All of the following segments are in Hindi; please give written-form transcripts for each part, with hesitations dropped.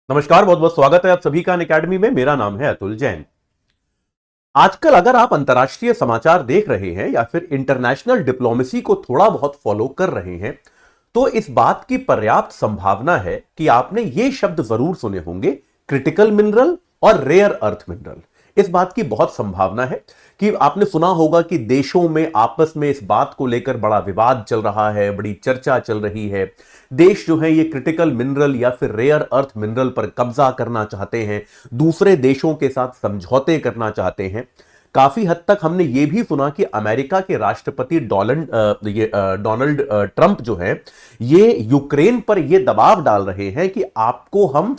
नमस्कार, बहुत बहुत स्वागत है आप सभी का अनअकैडमी में। मेरा नाम है अतुल जैन। आजकल अगर आप अंतर्राष्ट्रीय समाचार देख रहे हैं या फिर इंटरनेशनल डिप्लोमेसी को थोड़ा बहुत फॉलो कर रहे हैं तो इस बात की पर्याप्त संभावना है कि आपने ये शब्द जरूर सुने होंगे, क्रिटिकल मिनरल और रेयर अर्थ मिनरल। इस बात की बहुत संभावना है कि आपने सुना होगा कि देशों में आपस में इस बात को लेकर बड़ा विवाद चल रहा है, बड़ी चर्चा चल रही है। देश जो है ये क्रिटिकल मिनरल या फिर रेयर अर्थ मिनरल पर कब्जा करना चाहते हैं, दूसरे देशों के साथ समझौते करना चाहते हैं। काफी हद तक हमने यह भी सुना कि अमेरिका के राष्ट्रपति डोनाल्ड ट्रंप जो है ये यूक्रेन पर यह दबाव डाल रहे हैं कि आपको हम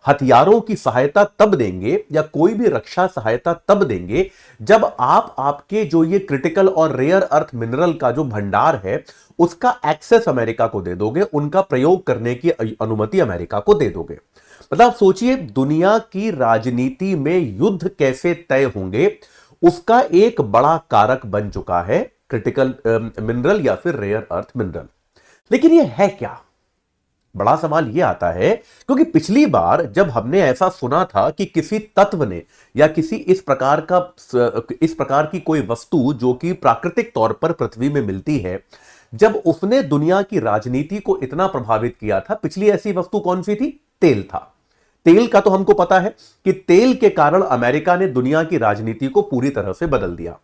हथियारों की सहायता तब देंगे या कोई भी रक्षा सहायता तब देंगे जब आप आपके जो ये क्रिटिकल और रेयर अर्थ मिनरल का जो भंडार है उसका एक्सेस अमेरिका को दे दोगे, उनका प्रयोग करने की अनुमति अमेरिका को दे दोगे। मतलब सोचिए, दुनिया की राजनीति में युद्ध कैसे तय होंगे उसका एक बड़ा कारक बन चुका है क्रिटिकल मिनरल या फिर रेयर अर्थ मिनरल। लेकिन यह है क्या? बड़ा सवाल यह आता है क्योंकि पिछली बार जब हमने ऐसा सुना था कि किसी तत्व ने या किसी इस प्रकार की कोई वस्तु जो कि प्राकृतिक तौर पर पृथ्वी में मिलती है, जब उसने दुनिया की राजनीति को इतना प्रभावित किया था, पिछली ऐसी वस्तु कौन सी थी? तेल था। तेल का तो हमको पता है कि तेल के कारण अमेरिका ने दुनिया की राजनीति को पूरी तरह से बदल दिया।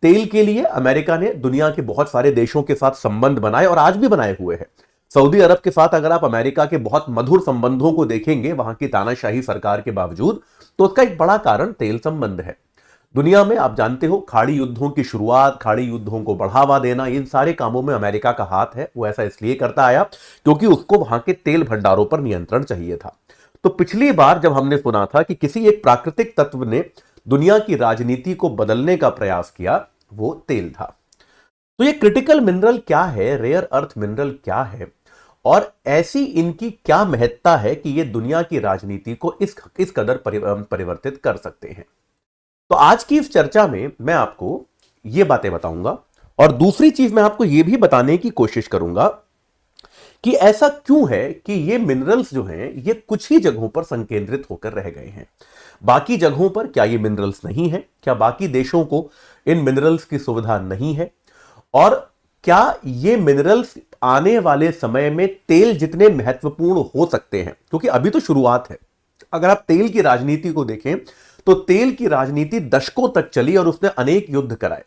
तेल के लिए अमेरिका ने दुनिया के बहुत सारे देशों के साथ संबंध बनाए और आज भी बनाए हुए हैं। सऊदी अरब के साथ अगर आप अमेरिका के बहुत मधुर संबंधों को देखेंगे वहां की तानाशाही सरकार के बावजूद, तो उसका एक बड़ा कारण तेल संबंध है। दुनिया में आप जानते हो, खाड़ी युद्धों की शुरुआत, खाड़ी युद्धों को बढ़ावा देना, इन सारे कामों में अमेरिका का हाथ है। वो ऐसा इसलिए करता आया क्योंकि उसको वहां के तेल भंडारों पर नियंत्रण चाहिए था। तो पिछली बार जब हमने सुना था कि किसी एक प्राकृतिक तत्व ने दुनिया की राजनीति को बदलने का प्रयास किया, वो तेल था। तो ये क्रिटिकल मिनरल क्या है, रेयर अर्थ मिनरल क्या है और ऐसी इनकी क्या महत्ता है कि ये दुनिया की राजनीति को इस कदर परिवर्तित कर सकते हैं। तो आज की इस चर्चा में मैं आपको ये बातें बताऊंगा और दूसरी चीज मैं आपको ये भी बताने की कोशिश करूंगा कि ऐसा क्यों है कि ये मिनरल्स जो हैं ये कुछ ही जगहों पर संकेंद्रित होकर रह गए हैं। बाकी जगहों पर क्या ये मिनरल्स नहीं है? क्या बाकी देशों को इन मिनरल्स की सुविधा नहीं है? और क्या ये मिनरल्स आने वाले समय में तेल जितने महत्वपूर्ण हो सकते हैं? क्योंकि अभी तो शुरुआत है। अगर आप तेल की राजनीति को देखें तो तेल की राजनीति दशकों तक चली और उसने अनेक युद्ध कराए।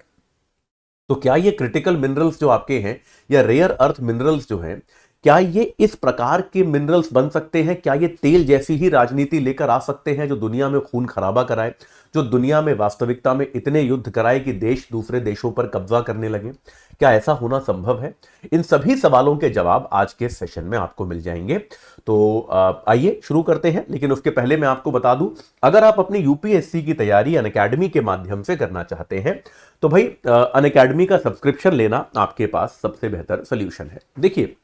तो क्या ये क्रिटिकल मिनरल्स जो आपके हैं या रेयर अर्थ मिनरल्स जो हैं, क्या ये इस प्रकार के मिनरल्स बन सकते हैं? क्या ये तेल जैसी ही राजनीति लेकर आ सकते हैं जो दुनिया में खून खराबा कराए, जो दुनिया में वास्तविकता में इतने युद्ध कराए कि देश दूसरे देशों पर कब्जा करने लगे? क्या ऐसा होना संभव है? इन सभी सवालों के जवाब आज के सेशन में आपको मिल जाएंगे। तो आइए शुरू करते हैं। लेकिन उसके पहले मैं आपको बता दूं, अगर आप अपनी यूपीएससी की तैयारी अनअकैडमी के माध्यम से करना चाहते हैं तो भाई अनअकैडमी का सब्सक्रिप्शन लेना आपके पास सबसे बेहतर सोल्यूशन है। देखिए,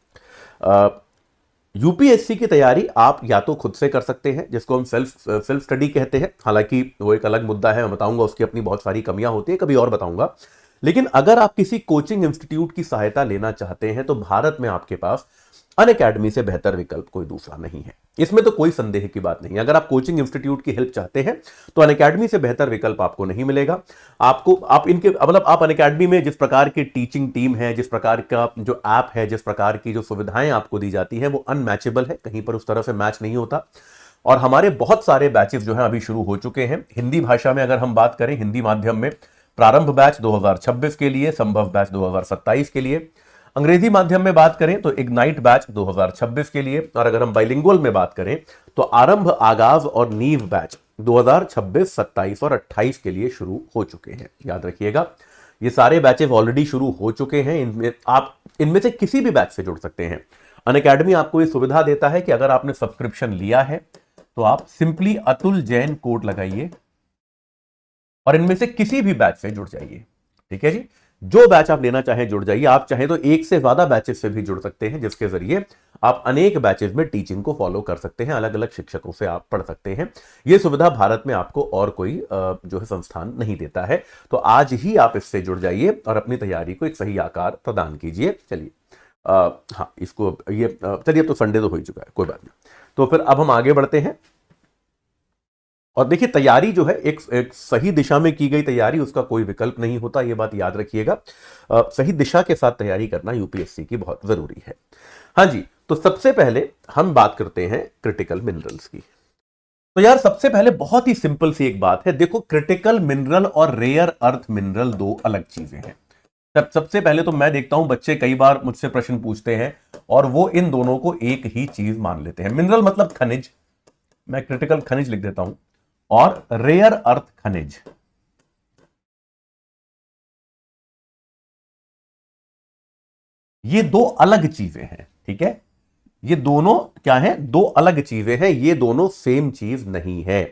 यूपीएससी की तैयारी आप या तो खुद से कर सकते हैं, जिसको हम सेल्फ स्टडी कहते हैं। हालांकि वो एक अलग मुद्दा है, मैं बताऊंगा, उसकी अपनी बहुत सारी कमियां होती है, कभी और बताऊंगा। लेकिन अगर आप किसी कोचिंग इंस्टीट्यूट की सहायता लेना चाहते हैं तो भारत में आपके पास अनअकैडमी से बेहतर विकल्प कोई दूसरा नहीं है। इसमें तो कोई संदेह की बात नहीं। अगर आप कोचिंग इंस्टीट्यूट की हेल्प चाहते हैं तो अनअकैडमी से बेहतर विकल्प आपको नहीं मिलेगा। आप अनअकैडमी में जिस प्रकार की टीचिंग टीम है, जिस प्रकार का जो ऐप है, जिस प्रकार की जो सुविधाएं आपको दी जाती है, वो अनमैचेबल है, कहीं पर उस तरह से मैच नहीं होता। और हमारे बहुत सारे बैचेस जो है अभी शुरू हो चुके हैं। हिंदी भाषा में अगर हम बात करें, हिंदी माध्यम में प्रारंभ बैच 2026 के लिए, संभव बैच 2027 के लिए। अंग्रेजी माध्यम में बात करें तो इग्नाइट बैच 2026 के लिए। और अगर हम बाइलिंगुअल में बात करें तो आरंभ, आगाज और नींव बैच 2026, 27 और 28 के लिए शुरू हो चुके हैं। याद रखिएगा, ये सारे बैचेस ऑलरेडी शुरू हो चुके हैं। इनमें से किसी भी बैच से जुड़ सकते हैं। अनअकैडमी आपको ये सुविधा देता है कि अगर आपने सब्सक्रिप्शन लिया है तो आप सिंपली अतुल जैन कोड लगाइए और इनमें से किसी भी बैच से जुड़ जाइए। ठीक है जी, जो बैच आप लेना चाहें जुड़ जाइए। आप चाहें तो एक से ज्यादा बैचेस से भी जुड़ सकते हैं, जिसके जरिए आप अनेक बैचेस में टीचिंग को फॉलो कर सकते हैं, अलग अलग शिक्षकों से आप पढ़ सकते हैं। यह सुविधा भारत में आपको और कोई जो है संस्थान नहीं देता है। तो आज ही आप इससे जुड़ जाइए और अपनी तैयारी को एक सही आकार प्रदान कीजिए। चलिए, हाँ, इसको ये चलिए, तो संडे तो हो ही चुका है, कोई बात नहीं। तो फिर अब हम आगे बढ़ते हैं और देखिए, तैयारी जो है एक सही दिशा में की गई तैयारी, उसका कोई विकल्प नहीं होता, यह बात याद रखिएगा। सही दिशा के साथ तैयारी करना यूपीएससी की बहुत जरूरी है। हाँ जी, तो सबसे पहले हम बात करते हैं क्रिटिकल मिनरल्स की। तो यार सबसे पहले बहुत ही सिंपल सी एक बात है, देखो क्रिटिकल मिनरल और रेयर अर्थ मिनरल दो अलग चीजें हैं। सबसे पहले तो मैं देखता हूं बच्चे कई बार मुझसे प्रश्न पूछते हैं और वो इन दोनों को एक ही चीज मान लेते हैं। मिनरल मतलब खनिज, मैं क्रिटिकल खनिज लिख देता हूं, और रेयर अर्थ खनिज, ये दो अलग चीजें हैं। ठीक है, ये दोनों क्या है, दो अलग चीजें हैं, ये दोनों सेम चीज नहीं है।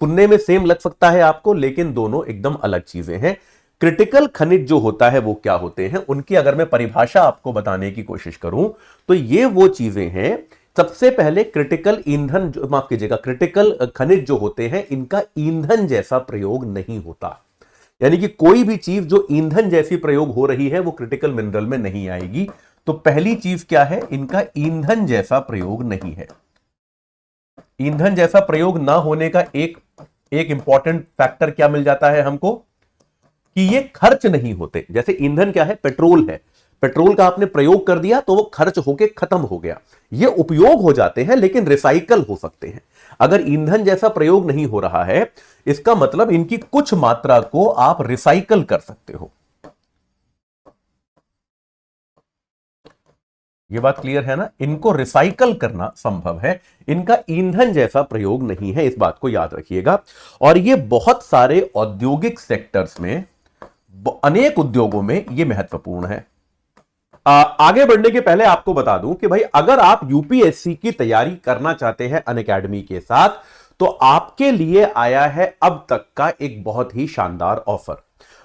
सुनने में सेम लग सकता है आपको, लेकिन दोनों एकदम अलग चीजें हैं। क्रिटिकल खनिज जो होता है वो क्या होते हैं, उनकी अगर मैं परिभाषा आपको बताने की कोशिश करूं तो ये वो चीजें हैं, सबसे पहले क्रिटिकल ईंधन, माफ कीजिएगा, क्रिटिकल खनिज जो होते हैं इनका ईंधन जैसा प्रयोग नहीं होता। यानी कि कोई भी चीज जो ईंधन जैसी प्रयोग हो रही है वो क्रिटिकल मिनरल में नहीं आएगी। तो पहली चीज क्या है, इनका ईंधन जैसा प्रयोग नहीं है। ईंधन जैसा प्रयोग ना होने का एक इंपॉर्टेंट फैक्टर क्या मिल जाता है हमको, कि ये खर्च नहीं होते। जैसे ईंधन क्या है, पेट्रोल है, पेट्रोल का आपने प्रयोग कर दिया तो वो खर्च होके खत्म हो गया। ये उपयोग हो जाते हैं लेकिन रिसाइकल हो सकते हैं। अगर ईंधन जैसा प्रयोग नहीं हो रहा है, इसका मतलब इनकी कुछ मात्रा को आप रिसाइकल कर सकते हो। ये बात क्लियर है ना, इनको रिसाइकल करना संभव है, इनका ईंधन जैसा प्रयोग नहीं है, इस बात को याद रखिएगा। और ये बहुत सारे औद्योगिक सेक्टर्स में, अनेक उद्योगों में ये महत्वपूर्ण है। आगे बढ़ने के पहले आपको बता दूं कि भाई अगर आप यूपीएससी की तैयारी करना चाहते हैं अनअकैडमी के साथ, तो आपके लिए आया है अब तक का एक बहुत ही शानदार ऑफर।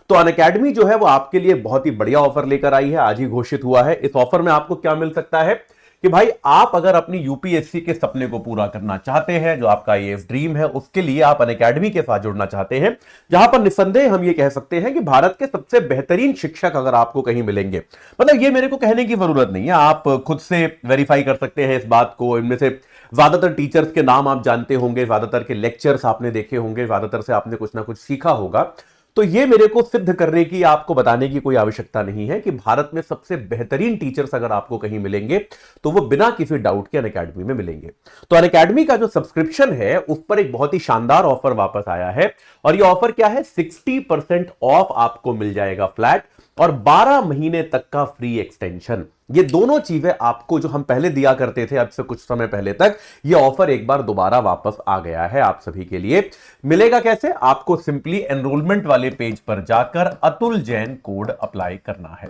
तो अनअकैडमी जो है वो आपके लिए बहुत ही बढ़िया ऑफर लेकर आई है, आज ही घोषित हुआ है। इस ऑफर में आपको क्या मिल सकता है कि भाई आप अगर अपनी यूपीएससी के सपने को पूरा करना चाहते हैं, जो आपका आईएएस ड्रीम है, उसके लिए आप अनअकैडमी के साथ जुड़ना चाहते हैं, जहां पर निस्संदेह हम ये कह सकते हैं कि भारत के सबसे बेहतरीन शिक्षक अगर आपको कहीं मिलेंगे, मतलब ये मेरे को कहने की जरूरत नहीं है, आप खुद से वेरीफाई कर सकते हैं इस बात को। इनमें से ज्यादातर टीचर्स के नाम आप जानते होंगे, ज्यादातर के लेक्चर्स आपने देखे होंगे, ज्यादातर से आपने कुछ ना कुछ सीखा होगा। तो ये मेरे को सिद्ध करने की, आपको बताने की कोई आवश्यकता नहीं है कि भारत में सबसे बेहतरीन टीचर्स अगर आपको कहीं मिलेंगे तो वो बिना किसी डाउट के अनअकैडमी में मिलेंगे। तो अनअकैडमी का जो सब्सक्रिप्शन है उस पर एक बहुत ही शानदार ऑफर वापस आया है, और ये ऑफर क्या है, 60% ऑफ आपको मिल जाएगा फ्लैट, और 12 महीने तक का फ्री एक्सटेंशन। ये दोनों चीजें आपको, जो हम पहले दिया करते थे अब से कुछ समय पहले तक, ये ऑफर एक बार दोबारा वापस आ गया है आप सभी के लिए। मिलेगा कैसे, आपको सिंपली एनरोलमेंट वाले पेज पर जाकर अतुल जैन कोड अप्लाई करना है।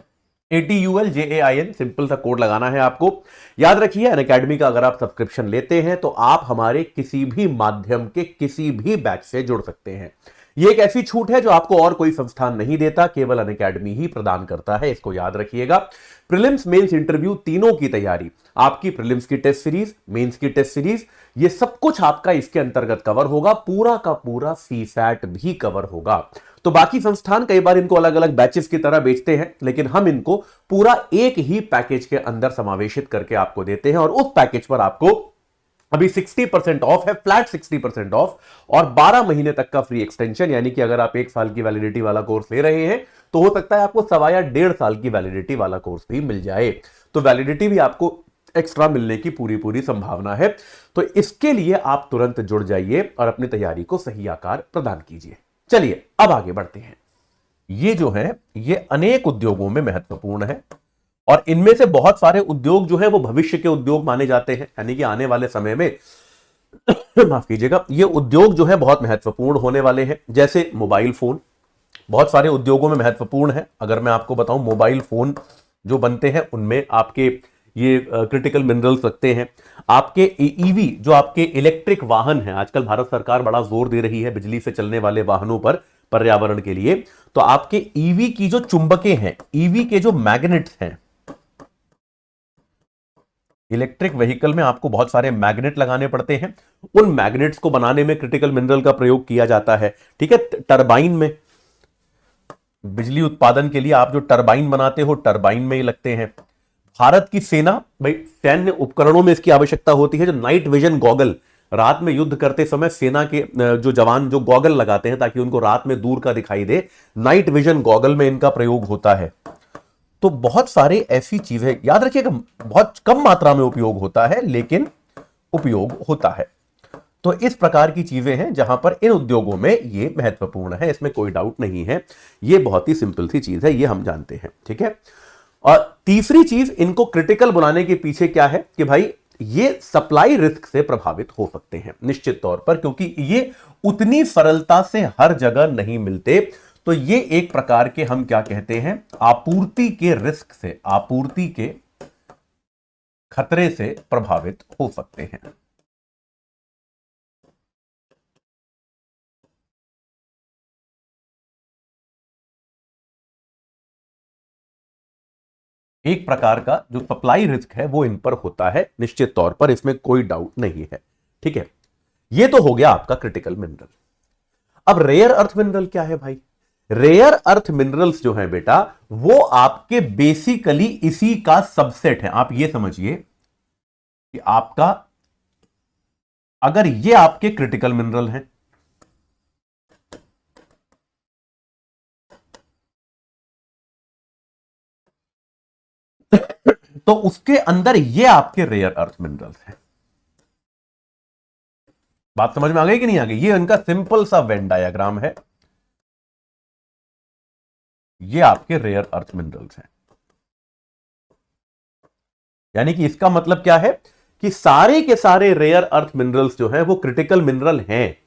ATULJAIN सिंपल सा कोड लगाना है आपको। याद रखिए, अनअकैडमी का अगर आप सब्सक्रिप्शन लेते हैं तो आप हमारे किसी भी माध्यम के किसी भी बैच से जुड़ सकते हैं। ये एक ऐसी छूट है जो आपको और कोई संस्थान नहीं देता, केवल अनअकैडमी ही प्रदान करता है, इसको याद रखिएगा। प्रीलिम्स, मेंस, इंटरव्यू तीनों की तैयारी, आपकी प्रीलिम्स की टेस्ट सीरीज, मेंस की टेस्ट सीरीज, ये सब कुछ आपका इसके अंतर्गत कवर होगा, पूरा का पूरा सीसैट भी कवर होगा। तो बाकी संस्थान कई बार इनको अलग अलग बैचेस की तरह बेचते हैं, लेकिन हम इनको पूरा एक ही पैकेज के अंदर समावेशित करके आपको देते हैं, और उस पैकेज पर आपको अभी 60% ऑफ है, फ्लैट 60% ऑफ, और 12 महीने तक का फ्री एक्सटेंशन। यानी कि अगर आप 1 साल की वैलिडिटी वाला कोर्स ले रहे हैं तो हो सकता है आपको 1.25 या 1.5 साल की वैलिडिटी वाला कोर्स भी मिल जाए। तो वैलिडिटी भी आपको एक्स्ट्रा मिलने की पूरी पूरी संभावना है। तो इसके लिए आप तुरंत जुड़ जाइए और अपनी तैयारी को सही आकार प्रदान कीजिए। चलिए अब आगे बढ़ते हैं। ये जो है ये अनेक उद्योगों में महत्वपूर्ण है, और इनमें से बहुत सारे उद्योग जो है वो भविष्य के उद्योग माने जाते हैं, यानी कि आने वाले समय में माफ कीजिएगा, ये उद्योग जो है बहुत महत्वपूर्ण होने वाले हैं। जैसे मोबाइल फोन बहुत सारे उद्योगों में महत्वपूर्ण है। अगर मैं आपको बताऊं, मोबाइल फोन जो बनते हैं उनमें आपके ये क्रिटिकल मिनरल्स लगते हैं। आपके ईवी, जो आपके इलेक्ट्रिक वाहन हैं, आजकल भारत सरकार बड़ा जोर दे रही है बिजली से चलने वाले वाहनों पर पर्यावरण के लिए। तो आपके ईवी की जो चुंबकें हैं, ईवी के जो मैग्नेट्स हैं, इलेक्ट्रिक व्हीकल में आपको बहुत सारे मैग्नेट लगाने पड़ते हैं, उन मैग्नेट्स को बनाने में क्रिटिकल मिनरल का प्रयोग किया जाता है। ठीक है, टरबाइन में, बिजली उत्पादन के लिए आप जो टरबाइन बनाते हो, टरबाइन में ही लगते हैं। भारत की सेना, भाई सैन्य उपकरणों में इसकी आवश्यकता होती है, जो नाइट विजन गॉगल, रात में युद्ध करते समय सेना के जो जवान जो गॉगल लगाते हैं ताकि उनको रात में दूर का दिखाई दे, नाइट विजन गॉगल में इनका प्रयोग होता है। तो बहुत सारे ऐसी चीजें याद रखिएगा, बहुत कम मात्रा में उपयोग होता है लेकिन उपयोग होता है। तो इस प्रकार की चीजें हैं जहां पर इन उद्योगों में ये महत्वपूर्ण है, इसमें कोई डाउट नहीं है। ये बहुत ही सिंपल सी चीज है, ये हम जानते हैं, ठीक है। और तीसरी चीज, इनको क्रिटिकल बनाने के पीछे क्या है कि भाई ये सप्लाई रिस्क से प्रभावित हो सकते हैं निश्चित तौर पर, क्योंकि ये उतनी सरलता से हर जगह नहीं मिलते। तो ये एक प्रकार के हम क्या कहते हैं, आपूर्ति के रिस्क से, आपूर्ति के खतरे से प्रभावित हो सकते हैं। एक प्रकार का जो सप्लाई रिस्क है वो इन पर होता है निश्चित तौर पर, इसमें कोई डाउट नहीं है, ठीक है। ये तो हो गया आपका क्रिटिकल मिनरल। अब रेयर अर्थ मिनरल क्या है भाई? रेयर अर्थ मिनरल्स जो है बेटा, वो आपके बेसिकली इसी का सबसेट है। आप ये समझिए कि आपका, अगर ये आपके क्रिटिकल मिनरल हैं, तो उसके अंदर ये आपके रेयर अर्थ मिनरल्स हैं। बात समझ में आ गई कि नहीं आ गई? ये इनका सिंपल सा वेन डायग्राम है, ये आपके रेयर अर्थ मिनरल्स हैं। यानी कि इसका मतलब क्या है कि सारे के सारे रेयर अर्थ मिनरल्स जो हैं वो क्रिटिकल मिनरल हैं,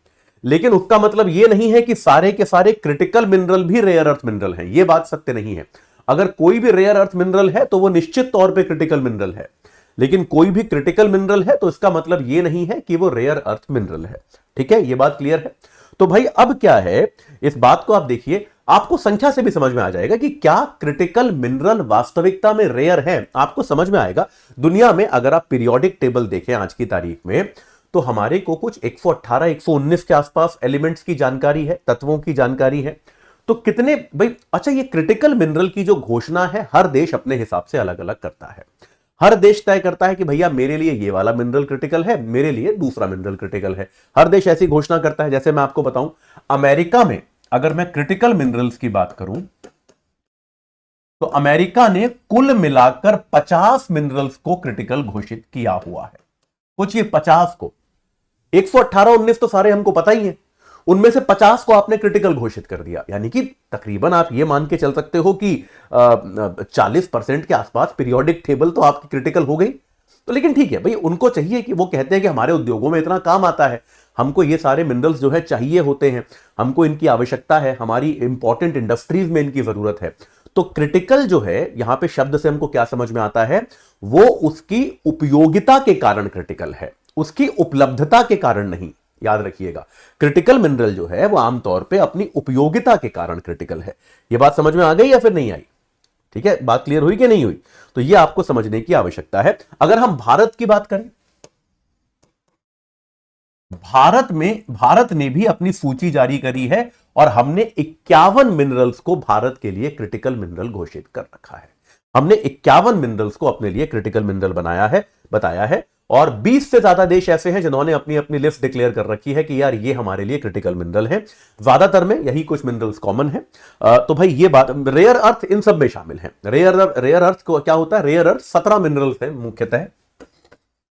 लेकिन उसका मतलब यह नहीं है कि सारे के सारे क्रिटिकल मिनरल भी रेयर अर्थ मिनरल हैं। यह बात सत्य नहीं है। अगर कोई भी रेयर अर्थ मिनरल है तो वो निश्चित तौर पे क्रिटिकल मिनरल है, लेकिन कोई भी क्रिटिकल मिनरल है तो इसका मतलब यह नहीं है कि वो रेयर अर्थ मिनरल है, ठीक है। यह बात क्लियर है? तो भाई अब क्या है, इस बात को आप देखिए, आपको संख्या से भी समझ में आ जाएगा कि क्या क्रिटिकल मिनरल वास्तविकता में रेयर है, आपको समझ में आएगा। दुनिया में अगर आप पीरियोडिक टेबल देखें आज की तारीख में, तो हमारे को कुछ 118 119 के आसपास एलिमेंट्स की जानकारी है, तत्वों की जानकारी है। तो कितने भाई, अच्छा ये क्रिटिकल मिनरल की जो घोषणा है हर देश अपने हिसाब से अलग अलग करता है। हर देश तय करता है कि भैया मेरे लिए ये वाला मिनरल क्रिटिकल है, मेरे लिए दूसरा मिनरल क्रिटिकल है। हर देश ऐसी घोषणा करता है। जैसे मैं आपको बताऊं, अमेरिका में अगर मैं क्रिटिकल मिनरल्स की बात करूं, तो अमेरिका ने कुल मिलाकर 50 मिनरल्स को क्रिटिकल घोषित किया हुआ है। सोचिए 50 को, 118 19 तो सारे हमको पता ही है, उनमें से 50 को आपने क्रिटिकल घोषित कर दिया। यानी कि तकरीबन आप ये मान के चल सकते हो कि 40% के आसपास पीरियोडिक टेबल तो आपकी क्रिटिकल हो गई। तो लेकिन ठीक है भाई, उनको चाहिए कि वो कहते हैं कि हमारे उद्योगों में इतना काम आता है, हमको ये सारे मिनरल्स जो है चाहिए होते हैं, हमको इनकी आवश्यकता है, हमारी इंपॉर्टेंट इंडस्ट्रीज में इनकी जरूरत है। तो क्रिटिकल जो है यहां पे शब्द से हमको क्या समझ में आता है, वो उसकी उपयोगिता के कारण क्रिटिकल है, उसकी उपलब्धता के कारण नहीं। याद रखिएगा, क्रिटिकल मिनरल जो है वो आमतौर पे अपनी उपयोगिता के कारण क्रिटिकल है। ये बात समझ में आ गई या फिर नहीं आई? ठीक है, बात क्लियर हुई कि नहीं हुई? तो ये आपको समझने की आवश्यकता है। अगर हम भारत की बात करें, भारत ने भी अपनी सूची जारी करी है और हमने 51 मिनरल्स को भारत के लिए क्रिटिकल मिनरल घोषित कर रखा है। हमने 51 मिनरल्स को अपने लिए क्रिटिकल मिनरल बताया है। और 20 से ज्यादा देश ऐसे हैं जिन्होंने अपनी अपनी लिस्ट डिक्लेयर कर रखी है कि यार ये हमारे लिए क्रिटिकल मिनरल है। ज्यादातर में यही कुछ मिनरल्स कॉमन है। तो भाई ये बात, रेयर अर्थ इन सब में शामिल है। रेयर अर्थ को क्या होता है, रेयर अर्थ 17 मिनरल्स है मुख्यतः।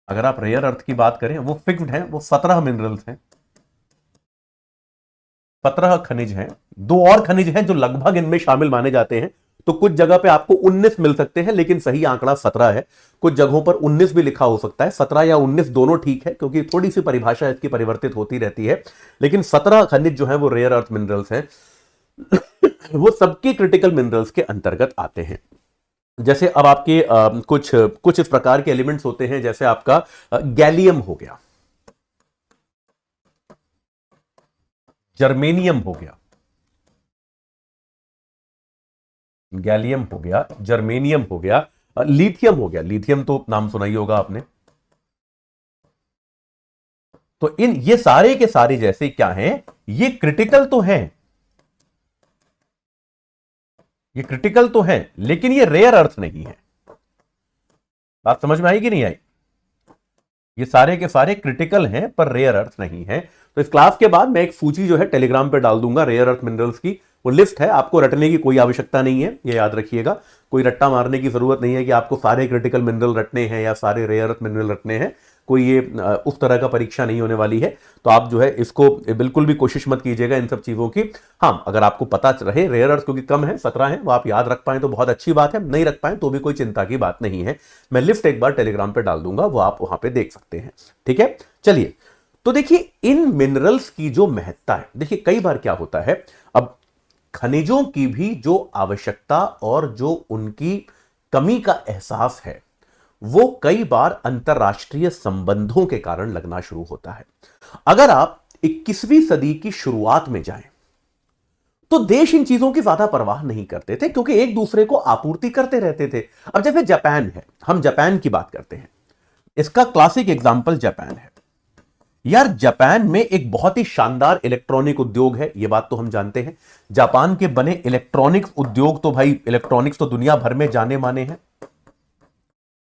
अगर आप रेयर अर्थ की बात करें, वो फिक्स्ड है, वो 17 मिनरल्स हैं, 17 खनिज हैं। दो और खनिज हैं जो लगभग इनमें शामिल माने जाते हैं। तो कुछ जगह पे आपको 19 मिल सकते हैं, लेकिन सही आंकड़ा 17 है। कुछ जगहों पर 19 भी लिखा हो सकता है, 17 या 19 दोनों ठीक है, क्योंकि थोड़ी सी परिभाषा इसकी परिवर्तित होती रहती है। लेकिन 17 खनिज जो है वो रेयर अर्थ मिनरल्स हैं। वो सबके क्रिटिकल मिनरल्स के अंतर्गत आते हैं। जैसे अब आपके कुछ इस प्रकार के एलिमेंट्स होते हैं, जैसे आपका गैलियम हो गया, जर्मेनियम हो गया, गैलियम हो गया, जर्मेनियम हो गया, लिथियम हो गया। लिथियम तो नाम सुना ही होगा आपने। तो ये सारे के सारे जैसे क्या हैं, ये क्रिटिकल तो हैं, ये क्रिटिकल तो हैं, लेकिन ये रेयर अर्थ नहीं है। बात समझ में आई कि नहीं आई? ये सारे के सारे क्रिटिकल हैं पर रेयर अर्थ नहीं है। तो इस क्लास के बाद मैं एक सूची जो है टेलीग्राम पे डाल दूंगा रेयर अर्थ मिनरल्स की। वो लिस्ट है, आपको रटने की कोई आवश्यकता नहीं है, ये याद रखिएगा। कोई रट्टा मारने की जरूरत नहीं है कि आपको सारे क्रिटिकल मिनरल रटने हैं या सारे रेयर अर्थ मिनरल रटने हैं। कोई ये उस तरह का परीक्षा नहीं होने वाली है। तो आप जो है इसको बिल्कुल भी कोशिश मत कीजिएगा इन सब चीजों की। हाँ, अगर आपको पता रहे रेयर अर्थ क्योंकि कम है, 17 है, वो आप याद रख पाए तो बहुत अच्छी बात है, नहीं रख पाए तो भी कोई चिंता की बात नहीं है। मैं लिस्ट एक बार टेलीग्राम पे डाल दूंगा, वो आप वहां पे देख सकते हैं। ठीक है, चलिए। तो देखिए इन मिनरल्स की जो महत्ता है, देखिए कई बार क्या होता है, अब खनिजों की भी जो आवश्यकता और जो उनकी कमी का एहसास है वो कई बार अंतरराष्ट्रीय संबंधों के कारण लगना शुरू होता है। अगर आप 21वीं सदी की शुरुआत में जाएं तो देश इन चीजों की ज्यादा परवाह नहीं करते थे क्योंकि एक दूसरे को आपूर्ति करते रहते थे। अब जैसे जापान है, हम जापान की बात करते हैं, इसका क्लासिक एग्जांपल जापान है। यार जापान में एक बहुत ही शानदार इलेक्ट्रॉनिक उद्योग है, यह बात तो हम जानते हैं। जापान के बने इलेक्ट्रॉनिक्स उद्योग तो भाई, इलेक्ट्रॉनिक्स तो दुनिया भर में जाने माने हैं।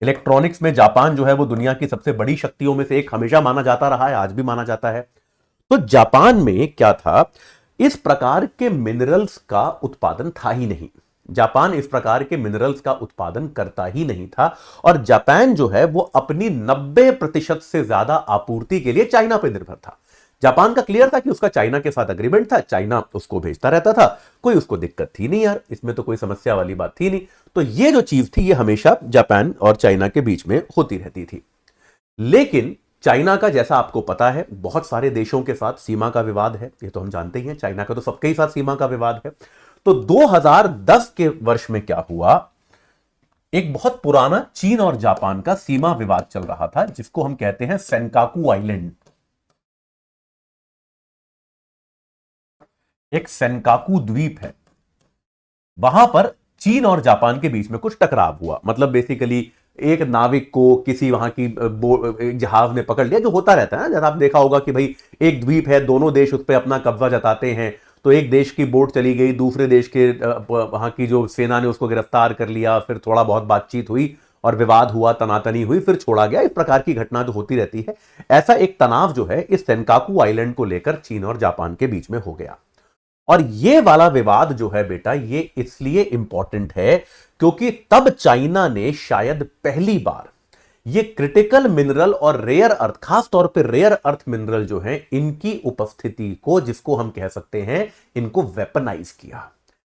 इलेक्ट्रॉनिक्स में जापान जो है वो दुनिया की सबसे बड़ी शक्तियों में से एक हमेशा माना जाता रहा है, आज भी माना जाता है। तो जापान में क्या था, इस प्रकार के मिनरल्स का उत्पादन था ही नहीं। जापान इस प्रकार के मिनरल्स का उत्पादन करता ही नहीं था और जापान जो है वो अपनी 90% से ज्यादा आपूर्ति के लिए चाइना पर निर्भर था। जापान का क्लियर था कि उसका चाइना के साथ अग्रीमेंट था, चाइना उसको भेजता रहता था, कोई उसको दिक्कत थी नहीं यार, इसमें तो कोई समस्या वाली बात थी नहीं। तो ये जो चीज थी ये हमेशा जापान और चाइना के बीच में होती रहती थी। लेकिन चाइना का, जैसा आपको पता है, बहुत सारे देशों के साथ सीमा का विवाद है, ये तो हम जानते ही हैं। चाइना का तो सबके ही साथ सीमा का विवाद है। तो 2010 के वर्ष में क्या हुआ, एक बहुत पुराना चीन और जापान का सीमा विवाद चल रहा था जिसको हम कहते हैं सेनकाकू आइलैंड। एक सेनकाकू द्वीप है, वहां पर चीन और जापान के बीच में कुछ टकराव हुआ। मतलब बेसिकली एक नाविक को किसी वहां की जहाज ने पकड़ लिया, जो होता रहता है ना, जैसा आप देखा होगा कि भाई एक द्वीप है, दोनों देश उस पर अपना कब्जा जताते हैं, तो एक देश की बोट चली गई, दूसरे देश के वहां की जो सेना ने उसको गिरफ्तार कर लिया, फिर थोड़ा बहुत बातचीत हुई और विवाद हुआ, तनातनी हुई, फिर छोड़ा गया। इस प्रकार की घटना जो होती रहती है, ऐसा एक तनाव जो है इस सेनकाकू आइलैंड को लेकर चीन और जापान के बीच में हो गया। और ये वाला विवाद जो है बेटा, ये इसलिए इंपॉर्टेंट है क्योंकि तब चाइना ने शायद पहली बार ये क्रिटिकल मिनरल और रेयर अर्थ, खास तौर पे रेयर अर्थ मिनरल जो है, इनकी उपस्थिति को, जिसको हम कह सकते हैं, इनको वेपनाइज किया।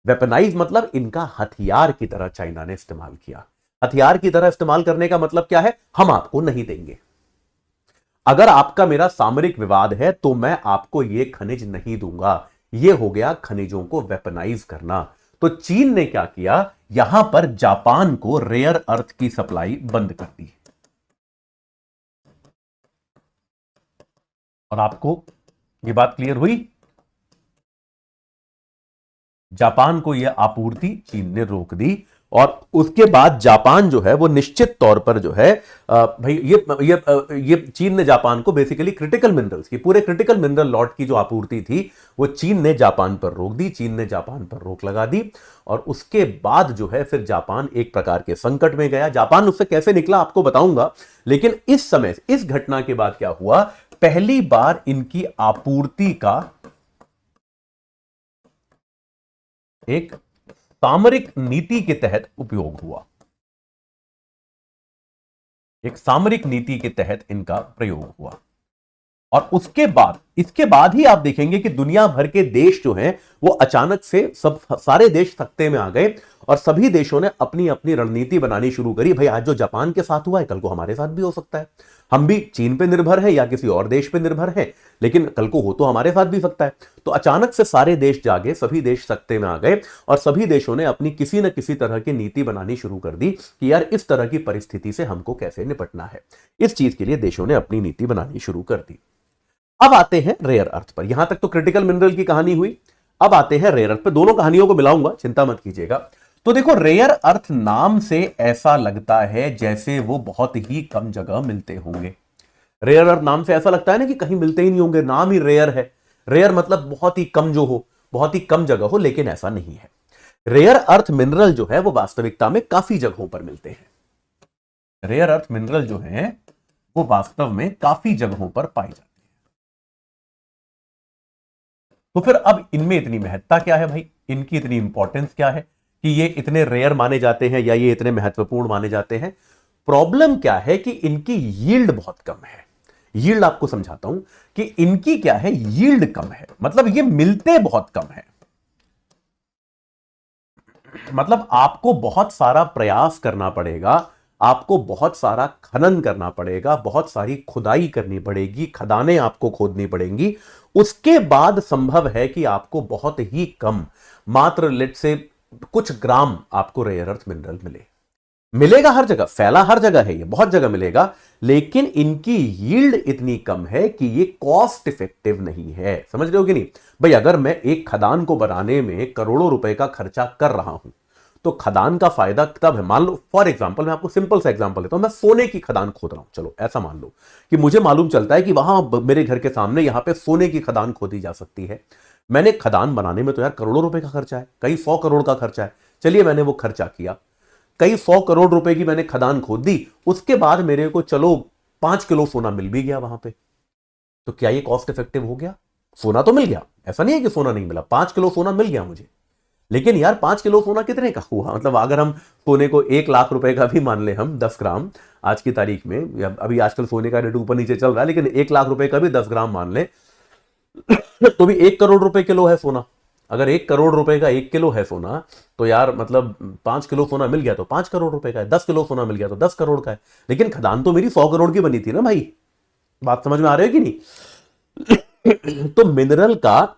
वेपनाइज मतलब इनका हथियार की तरह चाइना ने इस्तेमाल किया। हथियार की तरह इस्तेमाल करने का मतलब क्या है, हम आपको नहीं देंगे। अगर आपका मेरा सामरिक विवाद है तो मैं आपको यह खनिज नहीं दूंगा। यह हो गया खनिजों को वेपनाइज करना। तो चीन ने क्या किया, यहां पर जापान को रेयर अर्थ की सप्लाई बंद कर दी। और आपको यह बात क्लियर हुई, जापान को यह आपूर्ति चीन ने रोक दी। और उसके बाद जापान जो है वो निश्चित तौर पर जो है भाई ये चीन ने जापान को बेसिकली क्रिटिकल मिनरल्स की, पूरे क्रिटिकल मिनरल लॉट की जो आपूर्ति थी वो चीन ने जापान पर रोक दी। चीन ने जापान पर रोक लगा दी और उसके बाद जो है फिर जापान एक प्रकार के संकट में गया। जापान उससे कैसे निकला आपको बताऊंगा, लेकिन इस समय, इस घटना के बाद क्या हुआ, पहली बार इनकी आपूर्ति का एक सामरिक नीति के तहत उपयोग हुआ। एक सामरिक नीति के तहत इनका प्रयोग हुआ। और उसके बाद, इसके बाद ही आप देखेंगे कि दुनिया भर के देश जो हैं वो अचानक से सब सारे देश सत्ते में आ गए और सभी देशों ने अपनी अपनी रणनीति बनानी शुरू करी। भाई आज जो जापान के साथ हुआ है कल को हमारे साथ भी हो सकता है। हम भी चीन पे निर्भर है या किसी और देश पे निर्भर है, लेकिन कल को हो तो हमारे साथ भी सकता है। तो अचानक से सारे देश जागे, सभी देश सत्ते में आ गए और सभी देशों ने अपनी किसी न किसी तरह की नीति बनानी शुरू कर दी कि यार इस तरह की परिस्थिति से हमको कैसे निपटना है। इस चीज के लिए देशों ने अपनी नीति बनानी शुरू कर दी। अब आते हैं रेयर अर्थ पर। यहां तक तो क्रिटिकल मिनरल की कहानी हुई, अब आते हैं रेयर अर्थ पर। दोनों कहानियों को मिलाऊंगा, चिंता मत कीजिएगा। तो देखो, रेयर अर्थ नाम से ऐसा लगता है जैसे वो बहुत ही कम जगह मिलते होंगे। रेयर अर्थ नाम से ऐसा लगता है ना कि कहीं मिलते ही नहीं होंगे, नाम ही रेयर है। रेयर मतलब बहुत ही कम जो हो, बहुत ही कम जगह हो, लेकिन ऐसा नहीं है। रेयर अर्थ मिनरल जो है वो वास्तविकता में काफी जगहों पर मिलते हैं। रेयर अर्थ मिनरल जो है वो वास्तव में काफी जगहों पर पाए जाते हैं। तो फिर अब इनमें इतनी महत्ता क्या है भाई, इनकी इतनी इंपॉर्टेंस क्या है कि ये इतने रेयर माने जाते हैं या ये इतने महत्वपूर्ण माने जाते हैं? प्रॉब्लम क्या है कि इनकी यील्ड बहुत कम है। यील्ड आपको समझाता हूं कि इनकी क्या है, यील्ड कम है, मतलब ये मिलते बहुत कम है। मतलब आपको बहुत सारा प्रयास करना पड़ेगा, आपको बहुत सारा खनन करना पड़ेगा, बहुत सारी खुदाई करनी पड़ेगी, खदानें आपको खोदनी पड़ेंगी, उसके बाद संभव है कि आपको बहुत ही कम, मात्र लेट से कुछ ग्राम आपको रेयर अर्थ मिनरल मिलेगा। हर जगह फैला, हर जगह है, ये बहुत जगह मिलेगा, लेकिन इनकी यील्ड इतनी कम है कि ये कॉस्ट इफेक्टिव नहीं है। समझ रहे हो कि नहीं भाई? अगर मैं एक खदान को बनाने में करोड़ों रुपए का खर्चा कर रहा हूं तो खदान का फायदा तब है, मान लो फॉर एग्जांपल, मैं आपको सिंपल सा एग्जांपल देता हूं, मैं सोने की खदान खोद रहा हूं। चलो ऐसा मान लो कि मुझे मालूम चलता है कि वहां मेरे घर के सामने यहां पे सोने की खदान खोदी जा सकती है। मैंने खदान बनाने में तो यार करोड़ों रुपए का खर्चा है, कई 100 करोड़ का खर्चा है। चलिए मैंने वो खर्चा किया, कई 100 करोड़ रुपए की मैंने खदान खोद दी, उसके बाद मेरे को चलो 5 किलो सोना मिल भी गया वहां पे, तो क्या ये कॉस्ट इफेक्टिव हो गया? सोना तो मिल गया, ऐसा नहीं है कि सोना नहीं मिला, 5 किलो सोना मिल गया मुझे। लेकिन यार 5 किलो सोना कितने का हुआ? मतलब अगर हम सोने को 1 लाख रुपए का भी मान ले, हम 10 ग्राम आज की तारीख में, अभी आजकल सोने का रेट ऊपर नीचे चल रहा है, लेकिन 1 लाख रुपए का भी 10 ग्राम मान ले तो भी 1 करोड़ रुपए किलो है सोना। अगर 1 करोड़ रुपए का 1 किलो है सोना, तो यार मतलब 5 किलो सोना मिल गया तो 5 करोड़ रुपए का है, 10 किलो सोना मिल गया तो 10 करोड़ का है। लेकिन खदान तो मेरी 100 करोड़ की बनी थी ना भाई। बात समझ में आ रही है कि नहीं? तो मिनरल का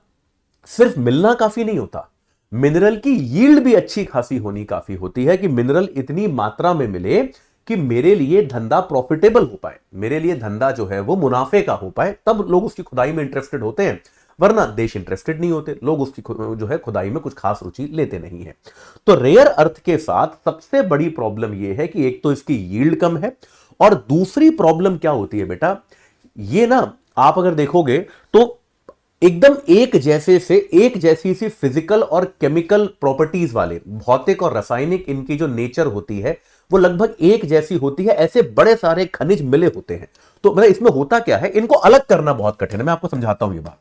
सिर्फ मिलना काफी नहीं होता, मिनरल की यील्ड भी अच्छी खासी होनी काफी होती है कि मिनरल इतनी मात्रा में मिले कि मेरे लिए धंधा प्रॉफिटेबल हो पाए, मेरे लिए धंधा जो है वो मुनाफे का हो पाए, तब लोग उसकी खुदाई में इंटरेस्टेड होते हैं, वरना देश इंटरेस्टेड नहीं होते, लोग उसकी जो है खुदाई में कुछ खास रुचि लेते नहीं है। तो रेयर अर्थ के साथ सबसे बड़ी प्रॉब्लम यह है कि एक तो इसकी यील्ड कम है, और दूसरी प्रॉब्लम क्या होती है बेटा, ये ना आप अगर देखोगे तो एकदम एक जैसी सी फिजिकल और केमिकल प्रॉपर्टीज वाले, भौतिक और रासायनिक इनकी जो नेचर होती है वो लगभग एक जैसी होती है, ऐसे बड़े सारे खनिज मिले होते हैं। तो मतलब इसमें होता क्या है, इनको अलग करना बहुत कठिन है। मैं आपको समझाता हूं ये बात।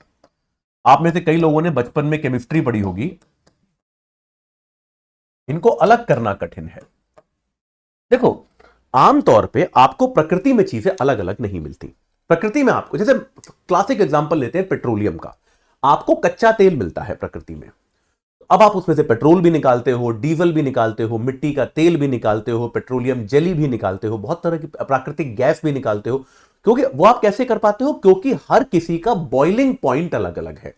आप में से कई लोगों ने बचपन में केमिस्ट्री पढ़ी होगी, इनको अलग करना कठिन है। देखो आमतौर पे आपको प्रकृति में चीजें अलग अलग नहीं मिलती। प्रकृति में आपको, जैसे क्लासिक एग्जांपल लेते हैं पेट्रोलियम का, आपको कच्चा तेल मिलता है प्रकृति में, अब आप उसमें से पेट्रोल भी निकालते हो, डीजल भी निकालते हो, मिट्टी का तेल भी निकालते हो, पेट्रोलियम जेली भी निकालते हो, बहुत तरह की प्राकृतिक गैस भी निकालते हो। क्योंकि वो आप कैसे कर पाते हो? क्योंकि हर किसी का बॉइलिंग पॉइंट अलग अलग है,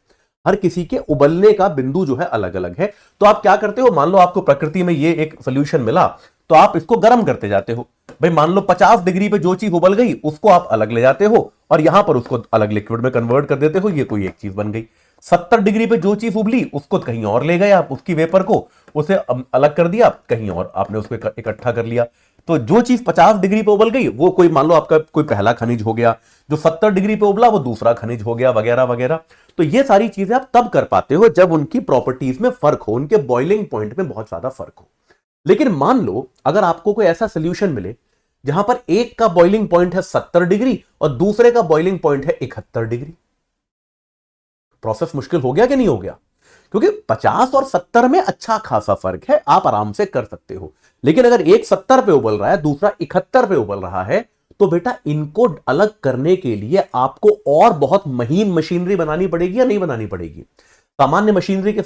हर किसी के उबलने का बिंदु जो है अलग अलग है। तो आप क्या करते हो, मान लो आपको प्रकृति में ये एक सोल्यूशन मिला, तो आप इसको गर्म करते जाते हो। भाई मान लो 50 डिग्री पे जो चीज उबल गई उसको आप अलग ले जाते हो और यहां पर उसको अलग लिक्विड में कन्वर्ट कर देते हो, ये कोई एक चीज बन गई। 70 डिग्री पे जो चीज उबली उसको कहीं और ले गए आप, उसकी वेपर को, उसे अलग कर दिया कहीं और, आपने उसको इकट्ठा कर लिया। तो जो चीज 50 डिग्री पे उबल गई वो कोई, मान लो आपका कोई पहला खनिज हो गया, जो 70 डिग्री पे उबला वो दूसरा खनिज हो गया, वगैरह वगैरह। तो ये सारी चीजें आप तब कर पाते हो जब उनकी प्रॉपर्टीज में फर्क हो, उनके बॉइलिंग पॉइंट में बहुत ज्यादा फर्क हो। लेकिन मान लो अगर आपको कोई ऐसा सोल्यूशन मिले जहां पर एक का बॉइलिंग पॉइंट है 70 डिग्री और दूसरे का बॉइलिंग पॉइंट है 71 डिग्री, प्रोसेस मुश्किल हो गया कि नहीं हो गया? क्योंकि 50 और 70 में अच्छा खासा फर्क है, आप आराम से कर सकते हो। लेकिन अगर एक 70 पे उबल रहा है, दूसरा 71 पे उबल रहा है, तो बेटा इनको अलग करने के लिए आपको और बहुत महीन मशीनरी बनानी पड़ेगी या नहीं बनानी पड़ेगी? सामान्य मशीनरी के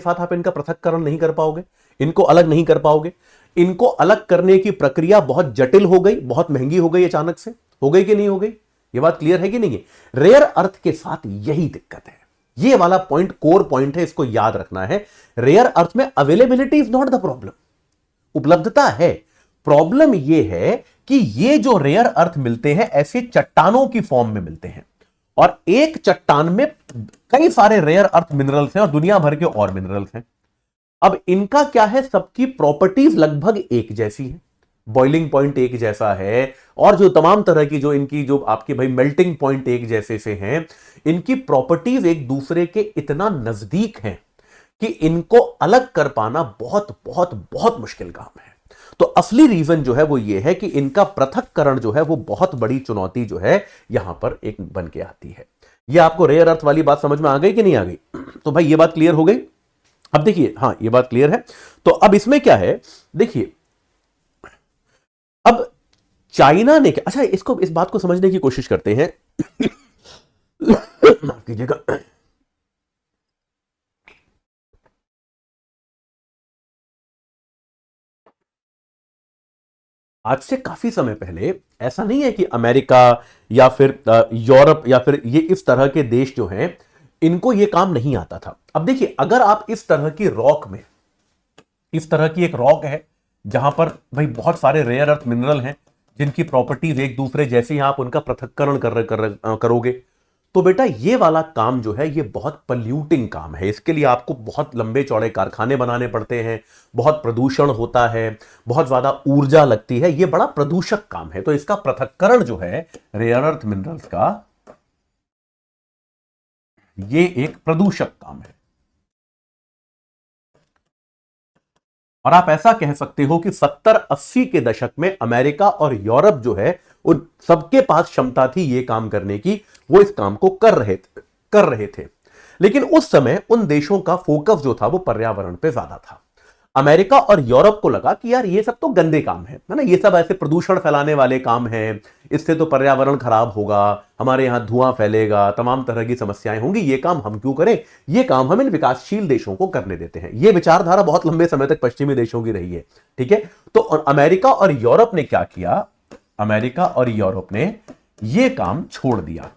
साथ आप इनका पृथक्करण नहीं कर पाओगे, इनको अलग नहीं कर पाओगे। इनको अलग करने की प्रक्रिया बहुत जटिल हो गई, बहुत महंगी हो गई, अचानक से हो गई कि नहीं हो गई? ये बात क्लियर है कि नहीं है? रेयर अर्थ के साथ यही दिक्कत है, ये वाला पॉइंट कोर पॉइंट है, इसको याद रखना है। रेयर अर्थ में availability is not the problem, उपलब्धता है। प्रॉब्लम यह है कि ये जो रेयर अर्थ मिलते हैं ऐसे चट्टानों की फॉर्म में मिलते हैं, और एक चट्टान में कई सारे रेयर अर्थ मिनरल्स हैं और दुनिया भर के और मिनरल्स हैं। अब इनका क्या है, सबकी प्रॉपर्टीज लगभग एक जैसी है, बॉइलिंग पॉइंट एक जैसा है, और जो तमाम तरह की जो इनकी जो आपके भाई मेल्टिंग पॉइंट एक जैसे से हैं, इनकी प्रॉपर्टीज एक दूसरे के इतना नजदीक हैं कि इनको अलग कर पाना बहुत बहुत बहुत मुश्किल काम है। तो असली रीजन जो है वो ये है कि इनका पृथक्करण जो है वो बहुत बड़ी चुनौती जो है यहां पर एक बन के आती है। ये आपको रेयर अर्थ वाली बात समझ में आ गई कि नहीं आ गई? तो भाई ये बात क्लियर हो गई। अब देखिए, हां ये बात क्लियर है। तो अब इसमें क्या है, देखिए अब चाइना ने क्या, अच्छा इसको, इस बात को समझने की कोशिश करते हैं। माफ कीजिएगा। आज से काफी समय पहले ऐसा नहीं है कि अमेरिका या फिर यूरोप या फिर ये इस तरह के देश जो हैं इनको ये काम नहीं आता था। अब देखिए, अगर आप इस तरह की रॉक में, इस तरह की एक रॉक है जहां पर भाई बहुत सारे रेयर अर्थ मिनरल हैं जिनकी प्रॉपर्टीज एक दूसरे जैसी हैं, आप उनका पृथक्करण करोगे तो बेटा ये वाला काम जो है ये बहुत पल्यूटिंग काम है। इसके लिए आपको बहुत लंबे चौड़े कारखाने बनाने पड़ते हैं, बहुत प्रदूषण होता है, बहुत ज्यादा ऊर्जा लगती है, ये बड़ा प्रदूषक काम है। तो इसका पृथक्करण जो है रेयर अर्थ मिनरल्स का, ये एक प्रदूषक काम है। और आप ऐसा कह सकते हो कि 70-80 के दशक में अमेरिका और यूरोप जो है उन सबके पास क्षमता थी ये काम करने की, वो इस काम को कर रहे थे। लेकिन उस समय उन देशों का फोकस जो था वो पर्यावरण पे ज्यादा था। अमेरिका और यूरोप को लगा कि यार ये सब तो गंदे काम है ना, ये सब ऐसे प्रदूषण फैलाने वाले काम हैं, इससे तो पर्यावरण खराब होगा, हमारे यहां धुआं फैलेगा, तमाम तरह की समस्याएं होंगी, ये काम हम क्यों करें, ये काम हम इन विकासशील देशों को करने देते हैं। ये विचारधारा बहुत लंबे समय तक पश्चिमी देशों की रही है। ठीक है, तो अमेरिका और यूरोप ने क्या किया, अमेरिका और यूरोप ने ये काम छोड़ दिया।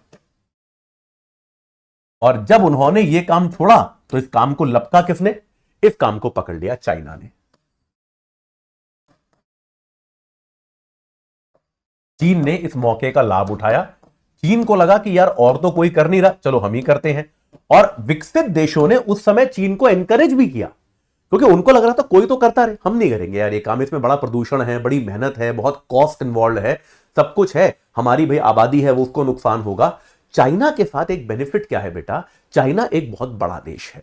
और जब उन्होंने ये काम छोड़ा तो इस काम को लपका किसने, इस काम को पकड़ लिया चाइना ने। चीन ने इस मौके का लाभ उठाया। चीन को लगा कि यार और तो कोई कर नहीं रहा, चलो हम ही करते हैं। और विकसित देशों ने उस समय चीन को एनकरेज भी किया, क्योंकि उनको लग रहा था कोई तो करता रहे, हम नहीं करेंगे यार ये काम, इसमें बड़ा प्रदूषण है, बड़ी मेहनत है, बहुत कॉस्ट इन्वॉल्व है, सब कुछ है, हमारी भाई आबादी है वो, उसको नुकसान होगा। चाइना के साथ एक बेनिफिट क्या है बेटा, चाइना एक बहुत बड़ा देश है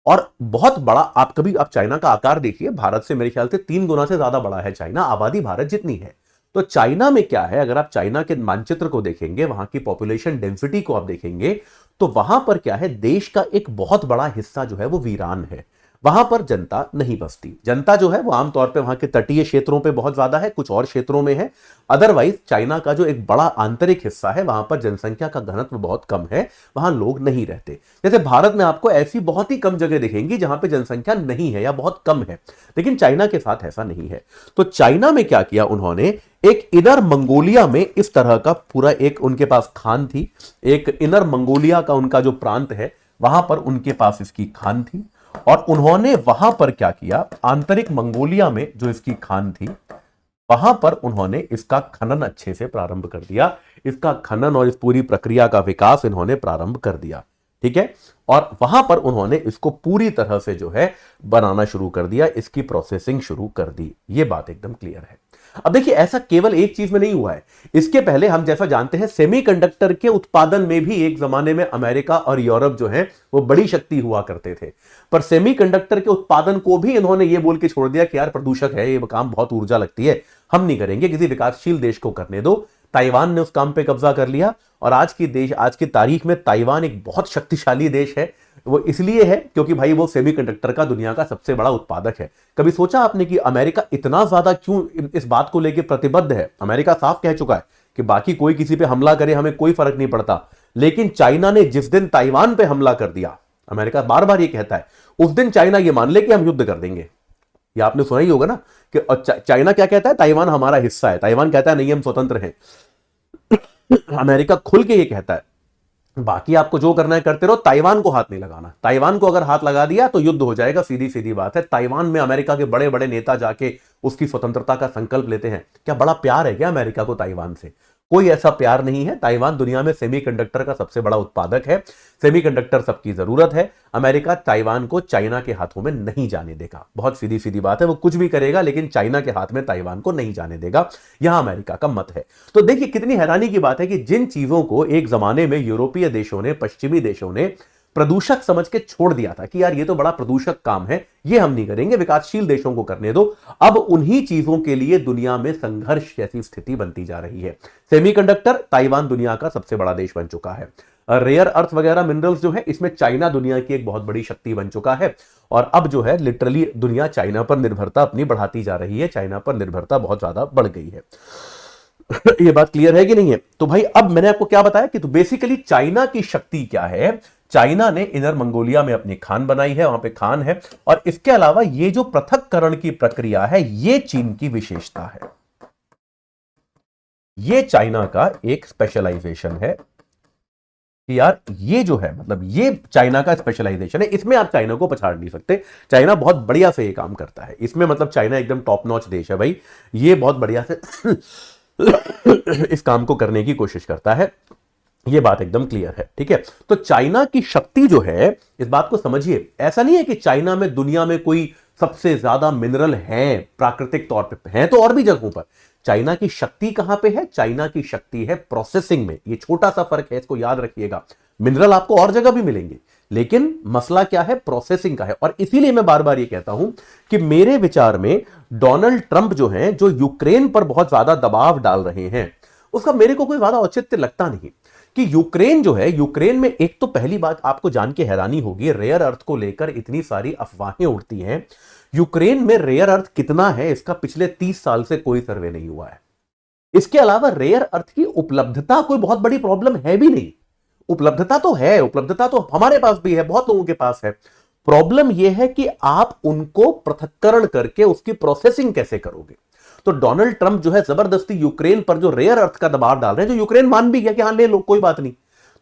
और बहुत बड़ा, आप चाइना का आकार देखिए, भारत से मेरे ख्याल से 3 गुना से ज्यादा बड़ा है चाइना, आबादी भारत जितनी है। तो चाइना में क्या है, अगर आप चाइना के मानचित्र को देखेंगे, वहां की पॉपुलेशन डेंसिटी को आप देखेंगे, तो वहां पर क्या है, देश का एक बहुत बड़ा हिस्सा जो है वो वीरान है, वहां पर जनता नहीं बसती। जनता जो है वो आमतौर पे वहां के तटीय क्षेत्रों पे बहुत ज्यादा है, कुछ और क्षेत्रों में है। अदरवाइज चाइना का जो एक बड़ा आंतरिक हिस्सा है वहां पर जनसंख्या का घनत्व बहुत कम है, वहां लोग नहीं रहते। जैसे भारत में आपको ऐसी बहुत ही कम जगह दिखेंगी जहां पे जनसंख्या नहीं है या बहुत कम है, लेकिन चाइना के साथ ऐसा नहीं है। तो चाइना में क्या किया उन्होंने, एक इनर मंगोलिया में इस तरह का पूरा एक उनके पास खान थी, एक इनर मंगोलिया का उनका जो प्रांत है वहां पर उनके पास इसकी खान थी। और उन्होंने वहां पर क्या किया, आंतरिक मंगोलिया में जो इसकी खान थी वहां पर उन्होंने इसका खनन अच्छे से प्रारंभ कर दिया, इसका खनन और इस पूरी प्रक्रिया का विकास इन्होंने प्रारंभ कर दिया। ठीक है, और वहां पर उन्होंने इसको पूरी तरह से जो है बनाना शुरू कर दिया, इसकी प्रोसेसिंग शुरू कर दी। ये बात एकदम क्लियर है। अब देखिए, ऐसा केवल एक चीज में नहीं हुआ है, इसके पहले हम जैसा जानते हैं सेमीकंडक्टर के उत्पादन में भी एक जमाने में अमेरिका और यूरोप जो है वो बड़ी शक्ति हुआ करते थे, पर सेमीकंडक्टर के उत्पादन को भी इन्होंने ये बोल के छोड़ दिया कि यार प्रदूषक है, ये काम बहुत ऊर्जा लगती है, हम नहीं करेंगे, किसी विकासशील देश को करने दो। ताइवान ने उस काम पे कब्जा कर लिया और आज की तारीख में ताइवान एक बहुत शक्तिशाली देश है। वो इसलिए है क्योंकि भाई वो सेमीकंडक्टर का दुनिया का सबसे बड़ा उत्पादक है। कभी सोचा आपने कि अमेरिका इतना ज्यादा क्यों इस बात को लेकर प्रतिबद्ध है? अमेरिका साफ कह चुका है कि बाकी कोई किसी पे हमला करे हमें कोई फर्क नहीं पड़ता, लेकिन चाइना ने जिस दिन ताइवान पे हमला कर दिया, अमेरिका बार बार ये कहता है उस दिन चाइना ये मान ले कि हम युद्ध कर देंगे। ये आपने सुना ही होगा ना कि चाइना क्या कहता है, ताइवान हमारा हिस्सा है, ताइवान कहता है नहीं हम स्वतंत्र हैं। अमेरिका खुल के ये कहता है बाकी आपको जो करना है करते रहो, ताइवान को हाथ नहीं लगाना, ताइवान को अगर हाथ लगा दिया तो युद्ध हो जाएगा, सीधी सीधी बात है। ताइवान में अमेरिका के बड़े बड़े नेता जाके उसकी स्वतंत्रता का संकल्प लेते हैं। क्या बड़ा प्यार है क्या अमेरिका को ताइवान से? कोई ऐसा प्यार नहीं है। ताइवान दुनिया में सेमीकंडक्टर का सबसे बड़ा उत्पादक है, सेमीकंडक्टर सबकी जरूरत है। अमेरिका ताइवान को चाइना के हाथों में नहीं जाने देगा, बहुत सीधी सीधी बात है। वो कुछ भी करेगा लेकिन चाइना के हाथ में ताइवान को नहीं जाने देगा, यहां अमेरिका का मत है। तो देखिए कितनी हैरानी की बात है कि जिन चीजों को एक जमाने में यूरोपीय देशों ने, पश्चिमी देशों ने प्रदूषक समझ के छोड़ दिया था कि यार ये तो बड़ा प्रदूषक काम है, ये हम नहीं करेंगे, विकासशील देशों को करने दो। अब उन्हीं चीजों के लिए दुनिया में संघर्ष जैसी स्थिति बनती जा रही है। सेमीकंडक्टर, ताइवान दुनिया का सबसे बड़ा देश बन चुका है। रेयर अर्थ वगैरह मिनरल्स जो है, इसमें चाइना दुनिया की एक बहुत बड़ी शक्ति बन चुका है। और अब जो है लिटरली दुनिया चाइना पर निर्भरता अपनी बढ़ाती जा रही है, चाइना पर निर्भरता बहुत ज्यादा बढ़ गई है। ये बात क्लियर है कि नहीं है? तो भाई अब मैंने आपको क्या बताया कि तो बेसिकली चाइना की शक्ति क्या है। चाइना ने इनर मंगोलिया में अपनी खान बनाई है, वहां पे खान है। और इसके अलावा ये जो पृथक्करण की प्रक्रिया है, ये चीन की विशेषता है। ये चाइना का एक स्पेशलाइजेशन है कि यार ये जो है, मतलब ये चाइना का स्पेशलाइजेशन है, इसमें आप चाइना को पछाड़ नहीं सकते। चाइना बहुत बढ़िया से ये काम करता है इसमें, मतलब चाइना एकदम टॉप नॉच देश है भाई, ये बहुत बढ़िया से इस काम को करने की कोशिश करता है। ये बात एकदम क्लियर है, ठीक है। तो चाइना की शक्ति जो है, इस बात को समझिए, ऐसा नहीं है कि चाइना में दुनिया में कोई सबसे ज्यादा मिनरल है, प्राकृतिक तौर पे हैं तो और भी जगहों पर। चाइना की शक्ति कहां पे है? चाइना की शक्ति है प्रोसेसिंग में। ये छोटा सा फर्क है, इसको याद रखिएगा। मिनरल आपको और जगह भी मिलेंगे, लेकिन मसला क्या है? प्रोसेसिंग का है। और इसीलिए मैं बार बार ये कहता हूं कि मेरे विचार में डोनाल्ड ट्रंप जो है, जो यूक्रेन पर बहुत ज्यादा दबाव डाल रहे हैं, उसका मेरे को कोई ज्यादा औचित्य लगता नहीं। कि यूक्रेन जो है, यूक्रेन में एक तो पहली बात आपको जान के हैरानी होगी, रेयर अर्थ को लेकर इतनी सारी अफवाहें उड़ती हैं। यूक्रेन में रेयर अर्थ कितना है, इसका पिछले 30 साल से कोई सर्वे नहीं हुआ है। इसके अलावा रेयर अर्थ की उपलब्धता कोई बहुत बड़ी प्रॉब्लम है भी नहीं। उपलब्धता तो है, उपलब्धता तो हमारे पास भी है, बहुत लोगों के पास है। प्रॉब्लम यह है कि आप उनको पृथक्करण करके उसकी प्रोसेसिंग कैसे करोगे। तो डोनाल्ड ट्रंप जो है जबरदस्ती यूक्रेन पर जो रेयर अर्थ का दबाव डाल रहे हैं, जो यूक्रेन मान भी गया कि हाँ ले लो, कोई बात नहीं,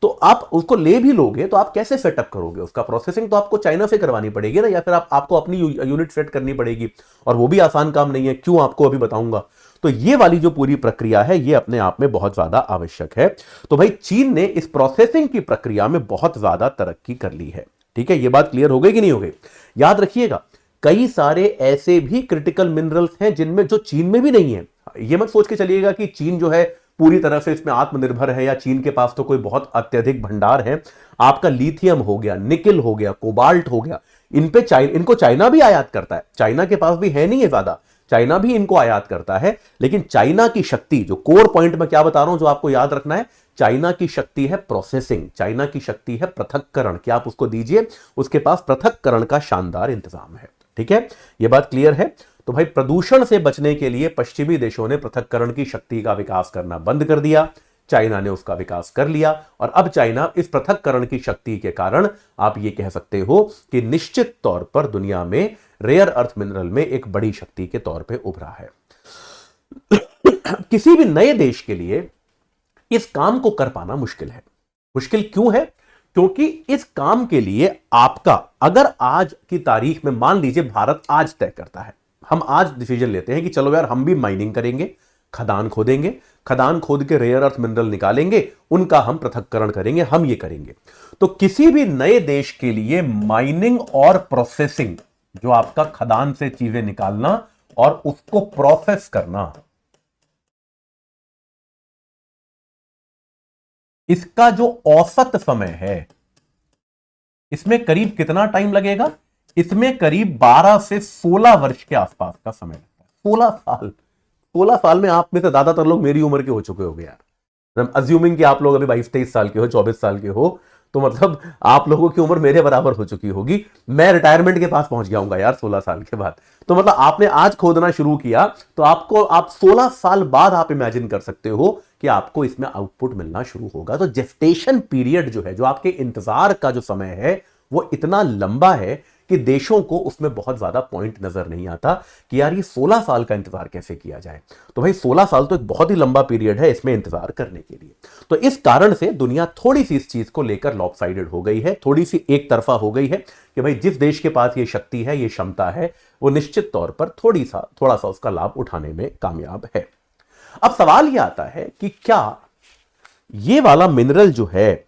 तो आप उसको ले भी लोगे तो आप कैसे सेटअप करोगे? उसका प्रोसेसिंग तो आपको चाइना से करवानी पड़ेगी ना, या फिर आपको अपनी यूनिट सेट करनी पड़ेगी, और वो भी आसान काम नहीं है। क्यों, आपको अभी बताऊंगा। तो ये वाली जो पूरी प्रक्रिया है, ये अपने आप में बहुत ज्यादा आवश्यक है। तो भाई चीन ने इस प्रोसेसिंग की प्रक्रिया में बहुत ज्यादा तरक्की कर ली है, ठीक है। ये बात क्लियर हो गई कि नहीं हो गई? याद रखिएगा, कई सारे ऐसे भी क्रिटिकल मिनरल्स हैं जिनमें जो चीन में भी नहीं है। ये मत सोच के चलिएगा कि चीन जो है पूरी तरह से इसमें आत्मनिर्भर है, या चीन के पास तो कोई बहुत अत्यधिक भंडार है। आपका लिथियम हो गया, निकिल हो गया, कोबाल्ट हो गया, इनको चाइना भी आयात करता है। चाइना के पास भी है नहीं है ज्यादा, चाइना भी इनको आयात करता है। लेकिन चाइना की शक्ति, जो कोर पॉइंट में क्या बता रहा हूं, जो आपको याद रखना है, चाइना की शक्ति है प्रोसेसिंग, चाइना की शक्ति है पृथक्करण, कि आप उसको दीजिए, उसके पास पृथक्करण का शानदार इंतजाम है, ठीक है। यह बात क्लियर है। तो भाई प्रदूषण से बचने के लिए पश्चिमी देशों ने पृथक्करण की शक्ति का विकास करना बंद कर दिया, चाइना ने उसका विकास कर लिया। और अब चाइना इस पृथक्करण की शक्ति के कारण आप ये कह सकते हो कि निश्चित तौर पर दुनिया में रेयर अर्थ मिनरल में एक बड़ी शक्ति के तौर पे उभरा है। किसी भी नए देश के लिए इस काम को कर पाना मुश्किल है। मुश्किल क्यों है? क्योंकि इस काम के लिए आपका, अगर आज की तारीख में मान लीजिए भारत आज तय करता है, हम आज डिसीजन लेते हैं कि चलो यार हम भी माइनिंग करेंगे, खदान खोदेंगे, खदान खोद के रेयर अर्थ मिनरल निकालेंगे, उनका हम पृथक्करण करेंगे, हम ये करेंगे। तो किसी भी नए देश के लिए माइनिंग और प्रोसेसिंग, जो आपका खदान से चीजें निकालना और उसको प्रोसेस करना, इसका जो औसत समय है, इसमें करीब कितना टाइम लगेगा? इसमें करीब 12 से 16 वर्ष के आसपास का समय लगता है। 16 साल, 16 साल में आप में से ज्यादातर लोग मेरी उम्र के हो चुके होंगे यार। अज्यूमिंग कि आप लोग अभी 22-23 साल के हो, 24 साल के हो, तो मतलब आप लोगों की उम्र मेरे बराबर हो चुकी होगी। मैं रिटायरमेंट के पास पहुंच जाऊंगा यार 16 साल के बाद। तो मतलब आपने आज खोदना शुरू किया तो आप 16 साल बाद आप इमेजिन कर सकते हो कि आपको इसमें आउटपुट मिलना शुरू होगा। तो जेस्टेशन पीरियड जो है, जो आपके इंतजार का जो समय है, वो इतना लंबा है कि देशों को उसमें बहुत ज्यादा पॉइंट नजर नहीं आता कि यार ये 16 साल का इंतजार कैसे किया जाए। तो भाई 16 साल तो एक बहुत ही लंबा पीरियड है इसमें इंतजार करने के लिए। तो इस कारण से दुनिया थोड़ी सी इस चीज को लेकर लॉपसाइडेड हो गई है, थोड़ी सी एक तरफा हो गई है कि भाई जिस देश के पास ये शक्ति है, ये क्षमता है, वो निश्चित तौर पर थोड़ा सा उसका लाभ उठाने में कामयाब है। अब सवाल यह आता है कि क्या ये वाला मिनरल जो है,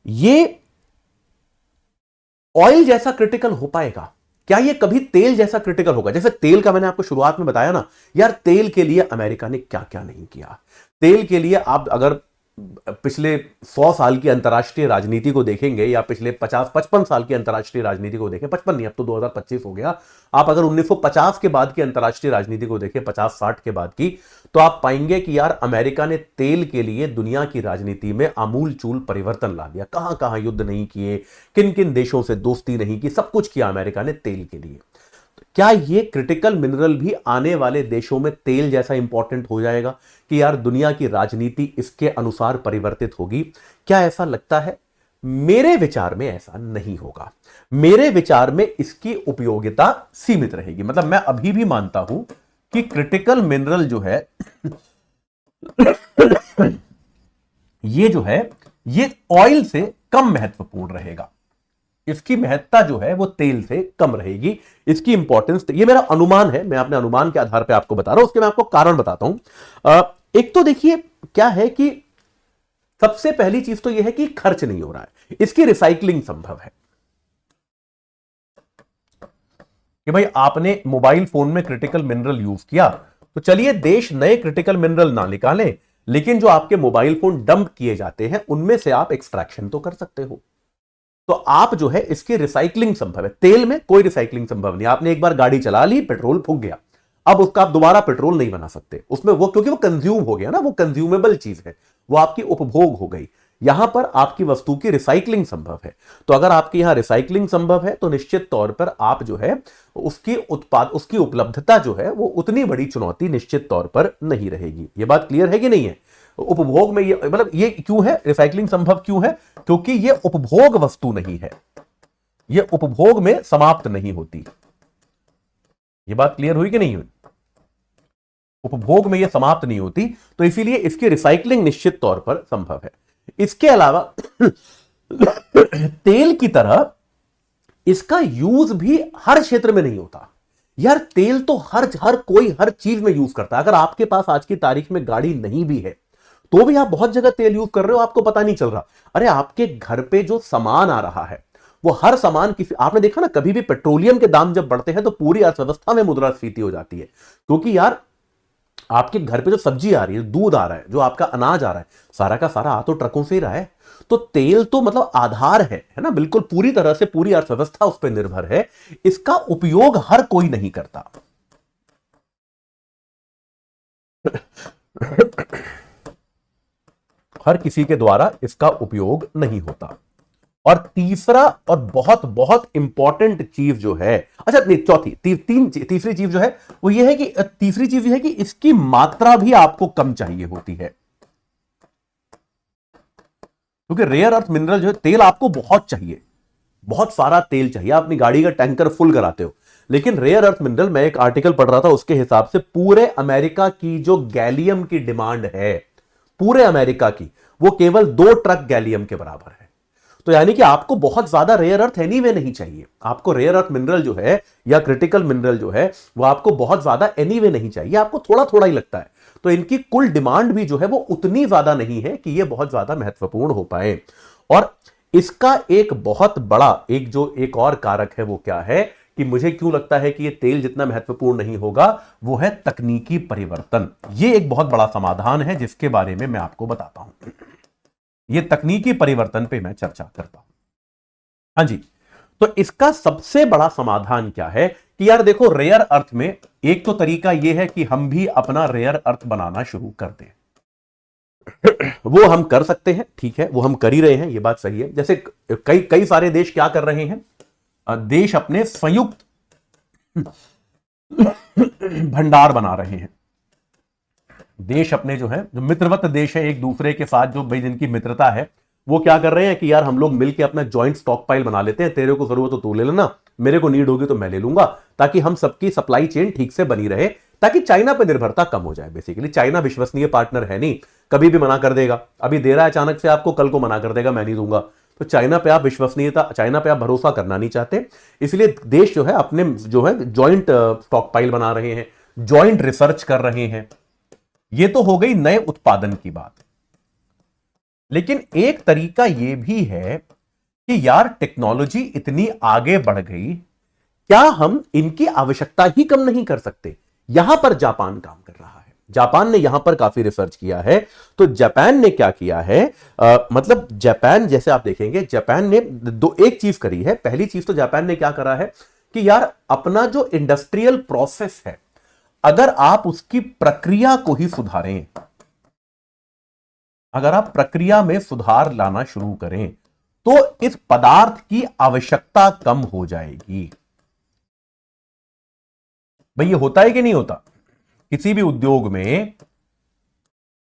ये ऑयल जैसा क्रिटिकल हो पाएगा? क्या ये कभी तेल जैसा क्रिटिकल होगा? जैसे तेल का मैंने आपको शुरुआत में बताया ना यार, तेल के लिए अमेरिका ने क्या क्या नहीं किया। तेल के लिए आप अगर पिछले 100 साल की अंतर्राष्ट्रीय राजनीति को देखेंगे या पिछले 50-55 साल की अंतर्राष्ट्रीय राजनीति को देखें, 55 नहीं, अब तो 2025 हो गया, आप अगर 1950 के बाद की अंतर्राष्ट्रीय राजनीति को देखें, 50-60 के बाद की, तो आप पाएंगे कि यार अमेरिका ने तेल के लिए दुनिया की राजनीति में आमूल चूल परिवर्तन ला दिया। कहां कहां युद्ध नहीं किए, किन किन देशों से दोस्ती नहीं की, सब कुछ किया अमेरिका ने तेल के लिए। क्या ये क्रिटिकल मिनरल भी आने वाले देशों में तेल जैसा इंपॉर्टेंट हो जाएगा कि यार दुनिया की राजनीति इसके अनुसार परिवर्तित होगी? क्या ऐसा लगता है? मेरे विचार में ऐसा नहीं होगा। मेरे विचार में इसकी उपयोगिता सीमित रहेगी। मतलब मैं अभी भी मानता हूं कि क्रिटिकल मिनरल जो है ये जो है ये ऑयल से कम महत्वपूर्ण रहेगा। इसकी महत्ता जो है वो तेल से कम रहेगी। इसकी इंपॉर्टेंस, ये मेरा अनुमान है, मैं अपने अनुमान के आधार पे आपको बता रहा हूं, उसके मैं आपको कारण बताता हूं। एक तो देखिए क्या है कि सबसे पहली चीज तो यह है कि खर्च नहीं हो रहा है, इसकी रिसाइकलिंग संभव है। कि भाई आपने मोबाइल फोन में क्रिटिकल मिनरल यूज किया, तो चलिए देश नए क्रिटिकल मिनरल ना निकालें, लेकिन जो आपके मोबाइल फोन डंप किए जाते हैं उनमें से आप एक्सट्रैक्शन तो कर सकते हो। तो आप जो है इसकी रिसाइकलिंग संभव है। तेल में कोई रिसाइकलिंग संभव नहीं। आपने एक बार गाड़ी चला ली, पेट्रोल फूक गया, अब उसका आप दोबारा पेट्रोल नहीं बना सकते उसमें, वो क्योंकि वो कंज्यूम हो गया ना, वो कंज्यूमेबल चीज है, वो आपकी उपभोग हो गई। यहां पर आपकी वस्तु की रिसाइकलिंग संभव है। तो अगर आपके यहां रिसाइकलिंग संभव है तो निश्चित तौर पर आप जो है उसकी उपलब्धता जो है वो उतनी बड़ी चुनौती निश्चित तौर पर नहीं रहेगी। ये बात क्लियर है कि नहीं है? उपभोग में ये, मतलब ये क्यों है रिसाइकलिंग संभव क्यों है? क्योंकि ये उपभोग वस्तु नहीं है, ये उपभोग में समाप्त नहीं होती। ये बात क्लियर हुई कि नहीं हुई? उपभोग में ये समाप्त नहीं होती, तो इसीलिए इसकी रिसाइकलिंग निश्चित तौर पर संभव है। इसके अलावा तेल की तरह इसका यूज भी हर क्षेत्र में नहीं होता। यार तेल तो हर कोई हर चीज में यूज करता है। अगर आपके पास आज की तारीख में गाड़ी नहीं भी है तो भी आप बहुत जगह तेल यूज कर रहे हो, आपको पता नहीं चल रहा। अरे आपके घर पे जो सामान आ रहा है वो हर सामान किसी, आपने देखा ना कभी भी पेट्रोलियम के दाम जब बढ़ते हैं तो पूरी अर्थव्यवस्था में मुद्रास्फीति हो जाती है। क्योंकि यार आपके घर पे जो सब्जी आ रही है, दूध आ रहा है, जो आपका अनाज आ रहा है, सारा का सारा आ तो ट्रकों से ही रहा है। तो तेल तो मतलब आधार है ना, बिल्कुल पूरी तरह से पूरी अर्थव्यवस्था उस पर निर्भर है। इसका उपयोग हर कोई नहीं करता। हर किसी के द्वारा इसका उपयोग नहीं होता। और तीसरा और बहुत बहुत इंपॉर्टेंट चीज जो है, अच्छा नहीं चौथी तीसरी चीज जो है वो ये है कि तीसरी चीज ये है कि इसकी मात्रा भी आपको कम चाहिए होती है। क्योंकि रेयर अर्थ मिनरल जो है, तेल आपको बहुत चाहिए, बहुत सारा तेल चाहिए, आप अपनी गाड़ी का टैंकर फुल कराते हो। लेकिन रेयर अर्थ मिनरल, मैं एक आर्टिकल पढ़ रहा था, उसके हिसाब से पूरे अमेरिका की जो गैलियम की डिमांड है, पूरे अमेरिका की, वो केवल 2 ट्रक गैलियम के बराबर है। तो यानी कि आपको बहुत ज्यादा रेयर अर्थ एनीवे नहीं चाहिए। आपको रेयर अर्थ मिनरल जो है या क्रिटिकल मिनरल जो है वो आपको बहुत ज्यादा एनीवे नहीं चाहिए, आपको थोड़ा थोड़ा ही लगता है। तो इनकी कुल डिमांड भी जो है वो उतनी ज्यादा नहीं है कि ये बहुत ज्यादा महत्वपूर्ण हो पाए। और इसका एक बहुत बड़ा एक और कारक है, वो क्या है कि मुझे क्यों लगता है कि ये तेल जितना महत्वपूर्ण नहीं होगा, वो है तकनीकी परिवर्तन। ये एक बहुत बड़ा समाधान है जिसके बारे में मैं आपको बताता हूं। ये तकनीकी परिवर्तन पे मैं चर्चा करता हूं। हां जी, तो इसका सबसे बड़ा समाधान क्या है कि यार देखो, रेयर अर्थ में एक तो तरीका यह है कि हम भी अपना रेयर अर्थ बनाना शुरू कर दें। वो हम कर सकते हैं, ठीक है, वो हम कर ही रहे हैं, ये बात सही है। जैसे कई सारे देश क्या कर रहे हैं, देश अपने संयुक्त भंडार बना रहे हैं। देश अपने जो है, जो मित्रवत देश है एक दूसरे के साथ, जो भाई जिनकी मित्रता है, वो क्या कर रहे हैं कि यार हम लोग मिलकर अपना जॉइंट स्टॉक पाइल बना लेते हैं। तेरे को जरूरत हो तो ले लेना, मेरे को नीड होगी तो मैं ले लूंगा, ताकि हम सबकी सप्लाई चेन ठीक से बनी रहे, ताकि चाइना पर निर्भरता कम हो जाए। बेसिकली चाइना विश्वसनीय पार्टनर है नहीं, कभी भी मना कर देगा। अभी दे रहा है अचानक से आपको, कल को मना कर देगा मैं नहीं दूंगा। तो चाइना पे आप विश्वसनीयता, चाइना पे आप भरोसा करना नहीं चाहते, इसलिए देश जो है अपने जो है जॉइंट स्टॉक पाइल बना रहे हैं, जॉइंट रिसर्च कर रहे हैं। ये तो हो गई नए उत्पादन की बात। लेकिन एक तरीका यह भी है कि यार टेक्नोलॉजी इतनी आगे बढ़ गई, क्या हम इनकी आवश्यकता ही कम नहीं कर सकते? यहां पर जापान काम कर रहा है। जापान ने यहां पर काफी रिसर्च किया है। तो जापान ने क्या किया है, मतलब जापान, जैसे आप देखेंगे जापान ने दो एक चीज करी है। पहली चीज तो जापान ने क्या करा है कि यार अपना जो इंडस्ट्रियल प्रोसेस है, अगर आप उसकी प्रक्रिया को ही सुधारें, अगर आप प्रक्रिया में सुधार लाना शुरू करें तो इस पदार्थ की आवश्यकता कम हो जाएगी। भाई ये होता है कि नहीं होता किसी भी उद्योग में?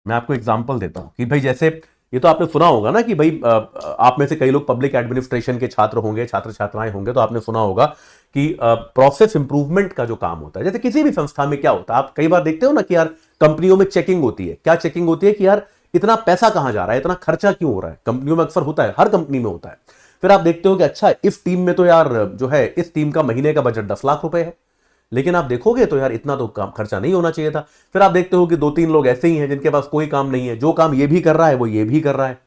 मैं आपको एग्जांपल देता हूं कि भाई जैसे ये तो आपने सुना होगा ना कि भाई आप में से कई लोग पब्लिक एडमिनिस्ट्रेशन के छात्र होंगे, छात्र छात्राएं होंगे, तो आपने सुना होगा कि प्रोसेस इंप्रूवमेंट का जो काम होता है, जैसे किसी भी संस्था में क्या होता है, आप कई बार देखते हो ना कि यार कंपनियों में चेकिंग होती है। क्या चेकिंग होती है कि यार इतना पैसा कहां जा रहा है, इतना खर्चा क्यों हो रहा है। कंपनियों में अक्सर होता है, हर कंपनी में होता है। फिर आप देखते हो कि अच्छा इस टीम में तो यार जो है इस टीम का महीने का बजट 10 लाख रुपए है, लेकिन आप देखोगे तो यार इतना तो काम खर्चा नहीं होना चाहिए था। फिर आप देखते हो कि दो तीन लोग ऐसे ही हैं जिनके पास कोई काम नहीं है, जो काम ये भी कर रहा है वो ये भी कर रहा है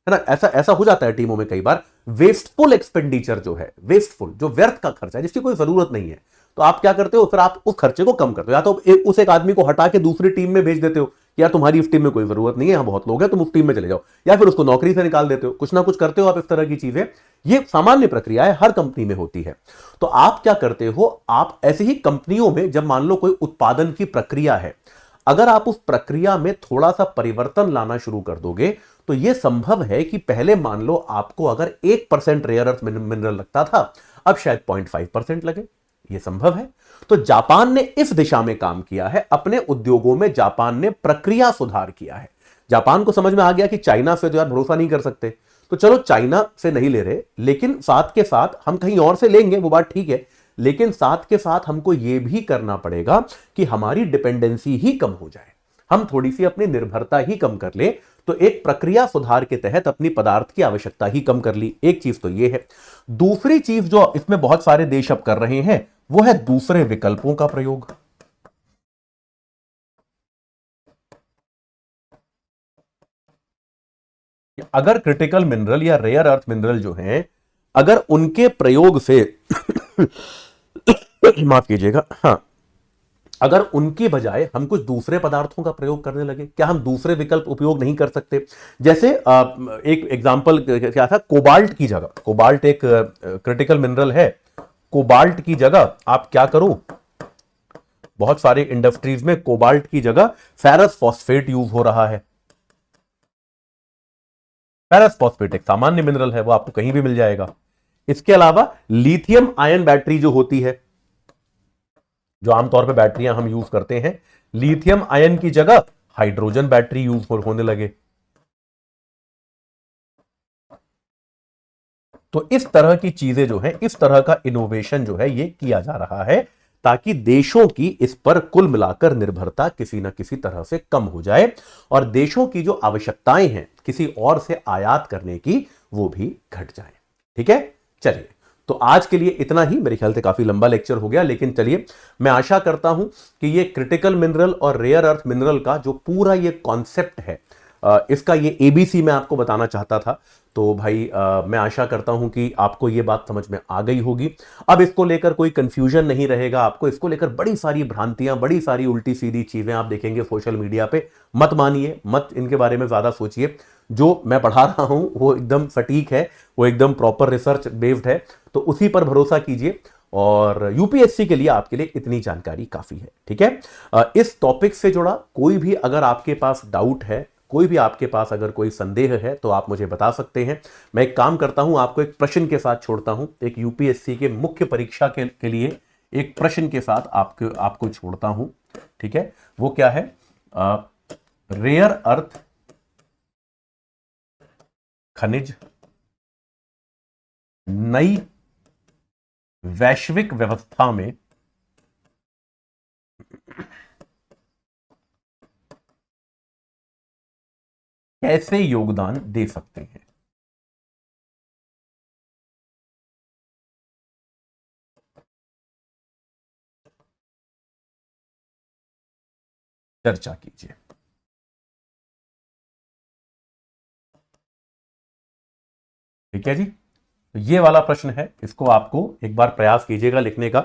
ना। ऐसा ऐसा हो जाता है टीमों में कई बार। वेस्टफुल एक्सपेंडिचर जो है, वेस्टफुल जो व्यर्थ का खर्चा है जिसकी कोई जरूरत नहीं है, तो आप क्या करते हो, फिर आप उस खर्चे को कम करते हो। या तो उस एक आदमी को हटा के दूसरी टीम में भेज देते हो, यार तुम्हारी इस टीम में कोई जरूरत नहीं है, यहां बहुत लोग हैं, तुम उस टीम में चले जाओ। या फिर उसको नौकरी से निकाल देते हो, कुछ ना कुछ करते हो आप इस तरह की चीजें। ये सामान्य प्रक्रिया है, हर कंपनी में होती है। तो आप क्या करते हो, आप ऐसे ही कंपनियों में जब मान लो कोई उत्पादन की प्रक्रिया है, अगर आप उस प्रक्रिया में थोड़ा सा परिवर्तन लाना शुरू कर दोगे तो यह संभव है कि पहले मान लो आपको अगर 1% रेयर अर्थ मिनरल लगता था, अब शायद 0.5% लगे। यह संभव है। तो जापान ने इस दिशा में काम किया है। अपने उद्योगों में जापान ने प्रक्रिया सुधार किया है। जापान को समझ में आ गया कि चाइना से तो यार भरोसा नहीं कर सकते, तो चलो चाइना से नहीं ले रहे, लेकिन साथ के साथ हम कहीं और से लेंगे, वो बात ठीक है, लेकिन साथ के साथ हमको यह भी करना पड़ेगा कि हमारी डिपेंडेंसी ही कम हो जाए, हम थोड़ी सी अपनी निर्भरता ही कम कर ले। तो एक प्रक्रिया सुधार के तहत अपनी पदार्थ की आवश्यकता ही कम कर ली। एक चीज तो यह है। दूसरी चीज जो इसमें बहुत सारे देश अब कर रहे हैं वो है दूसरे विकल्पों का प्रयोग। अगर क्रिटिकल मिनरल या रेयर अर्थ मिनरल जो हैं, अगर उनके प्रयोग से माफ कीजिएगा, हाँ, अगर उनकी बजाय हम कुछ दूसरे पदार्थों का प्रयोग करने लगे, क्या हम दूसरे विकल्प उपयोग नहीं कर सकते? जैसे एक एग्जांपल क्या था, कोबाल्ट की जगह, कोबाल्ट एक क्रिटिकल मिनरल है, कोबाल्ट की जगह आप क्या करो, बहुत सारे इंडस्ट्रीज में कोबाल्ट की जगह फेरस फॉस्फेट यूज हो रहा है। फेरस फॉस्फेट एक सामान्य मिनरल है, वो आपको कहीं भी मिल जाएगा। इसके अलावा लिथियम आयन बैटरी जो होती है, जो आमतौर पे बैटरियां हम यूज करते हैं, लिथियम आयन की जगह हाइड्रोजन बैटरी यूज होने लगे। तो इस तरह की चीजें जो है, इस तरह का इनोवेशन जो है ये किया जा रहा है ताकि देशों की इस पर कुल मिलाकर निर्भरता किसी ना किसी तरह से कम हो जाए और देशों की जो आवश्यकताएं हैं किसी और से आयात करने की वो भी घट जाए। ठीक है, चलिए, तो आज के लिए इतना ही। मेरे ख्याल से काफी लंबा लेक्चर हो गया, लेकिन चलिए, मैं आशा करता हूं कि ये क्रिटिकल मिनरल और रेयर अर्थ मिनरल का जो पूरा ये कॉन्सेप्ट है, इसका ये एबीसी मैं आपको बताना चाहता था। तो भाई मैं आशा करता हूं कि आपको ये बात समझ में आ गई होगी। अब इसको लेकर कोई कंफ्यूजन नहीं रहेगा आपको। इसको लेकर बड़ी सारी भ्रांतियां, बड़ी सारी उल्टी सीधी चीजें आप देखेंगे सोशल मीडिया पे। मत मानिए, मत इनके बारे में ज्यादा सोचिए। जो मैं पढ़ा रहा हूं वो एकदम सटीक है, वो एकदम प्रॉपर रिसर्च बेस्ड है, तो उसी पर भरोसा कीजिए। और यूपीएससी के लिए आपके लिए इतनी जानकारी काफी है। ठीक है, इस टॉपिक से जुड़ा कोई भी अगर आपके पास डाउट है, कोई भी आपके पास अगर कोई संदेह है तो आप मुझे बता सकते हैं। मैं एक काम करता हूं, आपको एक प्रश्न के साथ छोड़ता हूं, एक यूपीएससी के मुख्य परीक्षा के लिए एक प्रश्न के साथ आपको छोड़ता हूं। ठीक है, वो क्या है, रेयर अर्थ खनिज नई वैश्विक व्यवस्था में कैसे योगदान दे सकते हैं? चर्चा कीजिए। ठीक है जी, तो ये वाला प्रश्न है, इसको आपको एक बार प्रयास कीजिएगा लिखने का।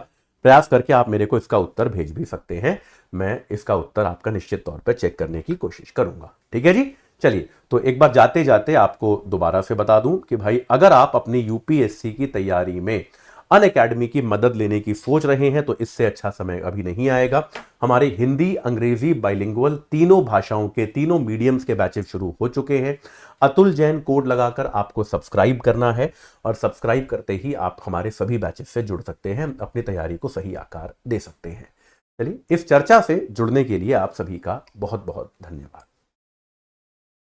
प्रयास करके आप मेरे को इसका उत्तर भेज भी सकते हैं। मैं इसका उत्तर आपका निश्चित तौर पर चेक करने की कोशिश करूंगा। ठीक है जी। चलिए, तो एक बार जाते जाते आपको दोबारा से बता दूं कि भाई अगर आप अपनी यूपीएससी की तैयारी में अनअकैडमी की मदद लेने की सोच रहे हैं तो इससे अच्छा समय अभी नहीं आएगा। हमारे हिंदी, अंग्रेजी, बाइलिंगुअल तीनों भाषाओं के, तीनों मीडियम्स के बैचेस शुरू हो चुके हैं। अतुल जैन कोड लगाकर आपको सब्सक्राइब करना है और सब्सक्राइब करते ही आप हमारे सभी बैचेस से जुड़ सकते हैं, अपनी तैयारी को सही आकार दे सकते हैं। चलिए, इस चर्चा से जुड़ने के लिए आप सभी का बहुत बहुत धन्यवाद।